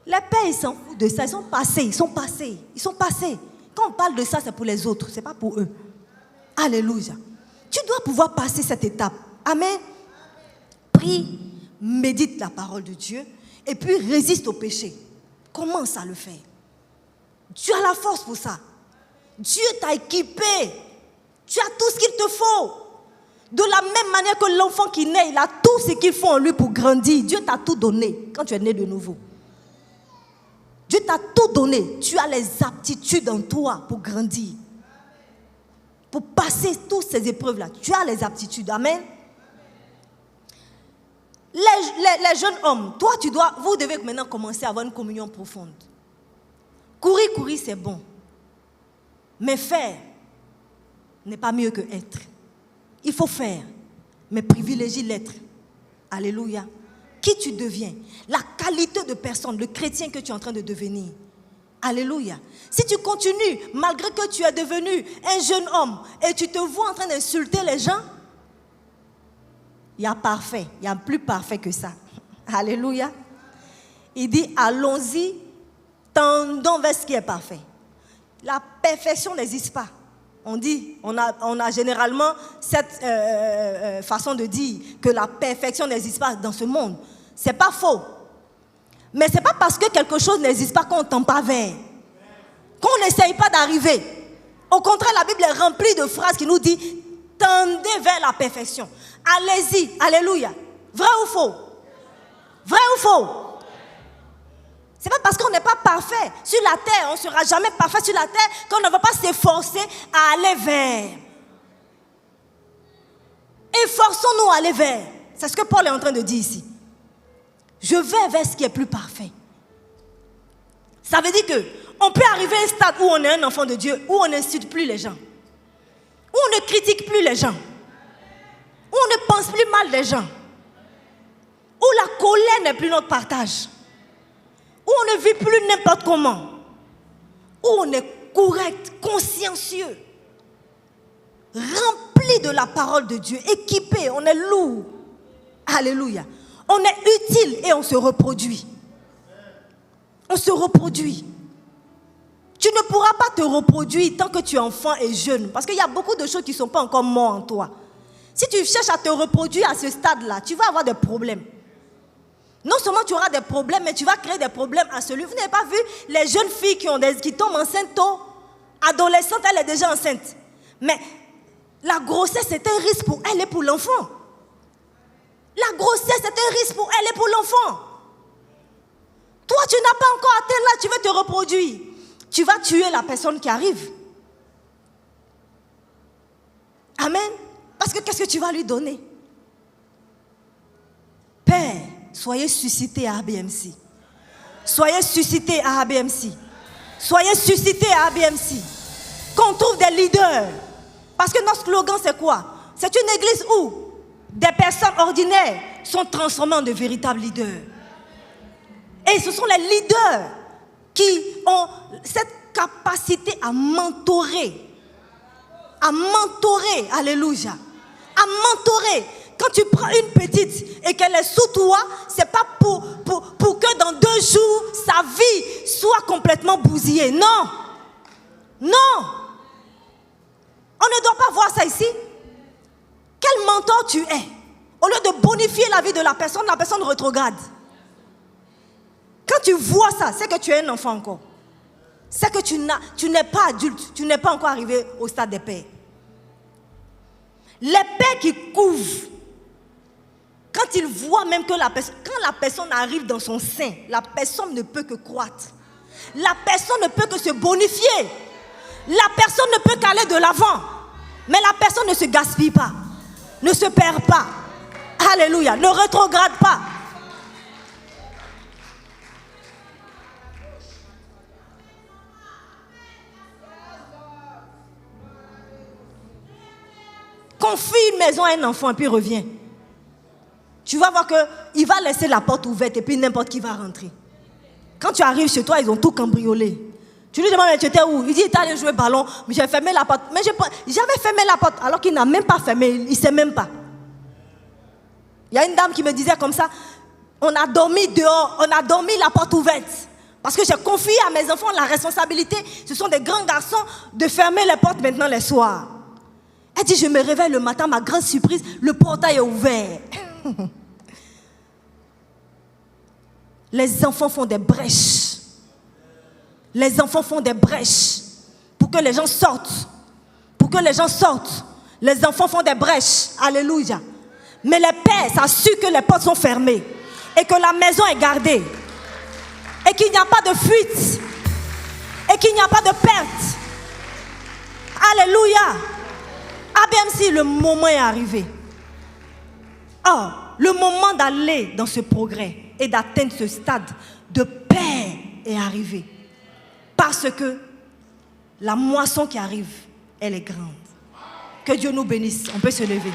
Les pères, ils s'en foutent de ça, ils sont passés. Quand on parle de ça, c'est pour les autres, c'est pas pour eux. Alléluia. Tu dois pouvoir passer cette étape. Amen. Prie, médite la parole de Dieu et puis résiste au péché. Commence à le faire. Tu as la force pour ça. Dieu t'a équipé. Tu as tout ce qu'il te faut. De la même manière que l'enfant qui naît, il a tout ce qu'il faut en lui pour grandir. Dieu t'a tout donné quand tu es né de nouveau. Dieu t'a tout donné. Tu as les aptitudes en toi pour grandir. Pour passer toutes ces épreuves-là. Tu as les aptitudes. Amen. Les jeunes hommes, vous devez maintenant commencer à avoir une communion profonde. Courir, c'est bon. Mais faire n'est pas mieux que être. Il faut faire, mais privilégie l'être. Alléluia. Qui tu deviens, la qualité de personne, le chrétien que tu es en train de devenir. Alléluia. Si tu continues, malgré que tu es devenu un jeune homme et tu te vois en train d'insulter les gens, il y a parfait, il y a plus parfait que ça. Alléluia. Il dit, allons-y, tendons vers ce qui est parfait. La perfection n'existe pas. On a généralement cette façon de dire que la perfection n'existe pas dans ce monde. C'est pas faux. Mais c'est pas parce que quelque chose n'existe pas qu'on ne tend pas vers. Qu'on n'essaye pas d'arriver. Au contraire, la Bible est remplie de phrases qui nous disent tendez vers la perfection. Allez-y, alléluia. Vrai ou faux? Vrai ou faux? C'est pas parce qu'on n'est pas parfait sur la terre, on ne sera jamais parfait sur la terre, qu'on ne va pas s'efforcer à aller vers. Efforçons-nous à aller vers. C'est ce que Paul est en train de dire ici. Je vais vers ce qui est plus parfait. Ça veut dire qu'on peut arriver à un stade où on est un enfant de Dieu, où on n'insulte plus les gens, où on ne critique plus les gens, où on ne pense plus mal des gens, où la colère n'est plus notre partage, où on ne vit plus n'importe comment, où on est correct, consciencieux, rempli de la parole de Dieu, équipé, on est lourd. Alléluia. On est utile et on se reproduit. On se reproduit. Tu ne pourras pas te reproduire tant que tu es enfant et jeune, parce qu'il y a beaucoup de choses qui ne sont pas encore mortes en toi. Si tu cherches à te reproduire à ce stade-là, tu vas avoir des problèmes. Non seulement tu auras des problèmes, mais tu vas créer des problèmes à celui. Vous n'avez pas vu les jeunes filles qui tombent enceintes tôt? Adolescente, elle est déjà enceinte. Mais la grossesse, c'est un risque pour elle et pour l'enfant. La grossesse, c'est un risque pour elle et pour l'enfant. Toi, tu n'as pas encore atteint là, tu veux te reproduire. Tu vas tuer la personne qui arrive. Amen. Parce que qu'est-ce que tu vas lui donner? Père, soyez suscités à ABMC. Soyez suscités à ABMC. Soyez suscités à ABMC. Qu'on trouve des leaders. Parce que notre slogan, c'est quoi? C'est une église où des personnes ordinaires sont transformées en de véritables leaders. Et ce sont les leaders qui ont cette capacité à mentorer. À mentorer, alléluia. À mentorer. Quand tu prends une petite et qu'elle est sous toi, c'est pas pour que dans 2 jours, sa vie soit complètement bousillée. Non. Non. On ne doit pas voir ça ici. Quel mentor tu es? Au lieu de bonifier la vie de la personne rétrograde. Quand tu vois ça, c'est que tu es un enfant encore. C'est que tu n'es pas adulte, tu n'es pas encore arrivé au stade des pères. Les pères qui couvent, quand ils voient même que quand la personne arrive dans son sein, la personne ne peut que croître. La personne ne peut que se bonifier. La personne ne peut qu'aller de l'avant. Mais la personne ne se gaspille pas. Ne se perd pas. Alléluia. Ne rétrograde pas. Confie une maison à un enfant et puis reviens. Tu vas voir qu'il va laisser la porte ouverte et puis n'importe qui va rentrer. Quand tu arrives chez toi, ils ont tout cambriolé. Tu lui demandes, mais tu étais où? Il dit, il est allé jouer ballon, mais j'ai fermé la porte. Mais j'avais fermé la porte alors qu'il n'a même pas fermé, il ne sait même pas. Il y a une dame qui me disait comme ça, on a dormi dehors, on a dormi la porte ouverte. Parce que j'ai confié à mes enfants la responsabilité, ce sont des grands garçons, de fermer les portes maintenant les soirs. Elle dit, je me réveille le matin, ma grande surprise, le portail est ouvert. Les enfants font des brèches. Les enfants font des brèches pour que les gens sortent. Pour que les gens sortent. Les enfants font des brèches. Alléluia. Mais les pères s'assurent que les portes sont fermées et que la maison est gardée et qu'il n'y a pas de fuite et qu'il n'y a pas de perte. Alléluia. ABMC, le moment est arrivé. Oh, le moment d'aller dans ce progrès et d'atteindre ce stade de paix est arrivé. Parce que la moisson qui arrive, elle est grande. Que Dieu nous bénisse. On peut se lever.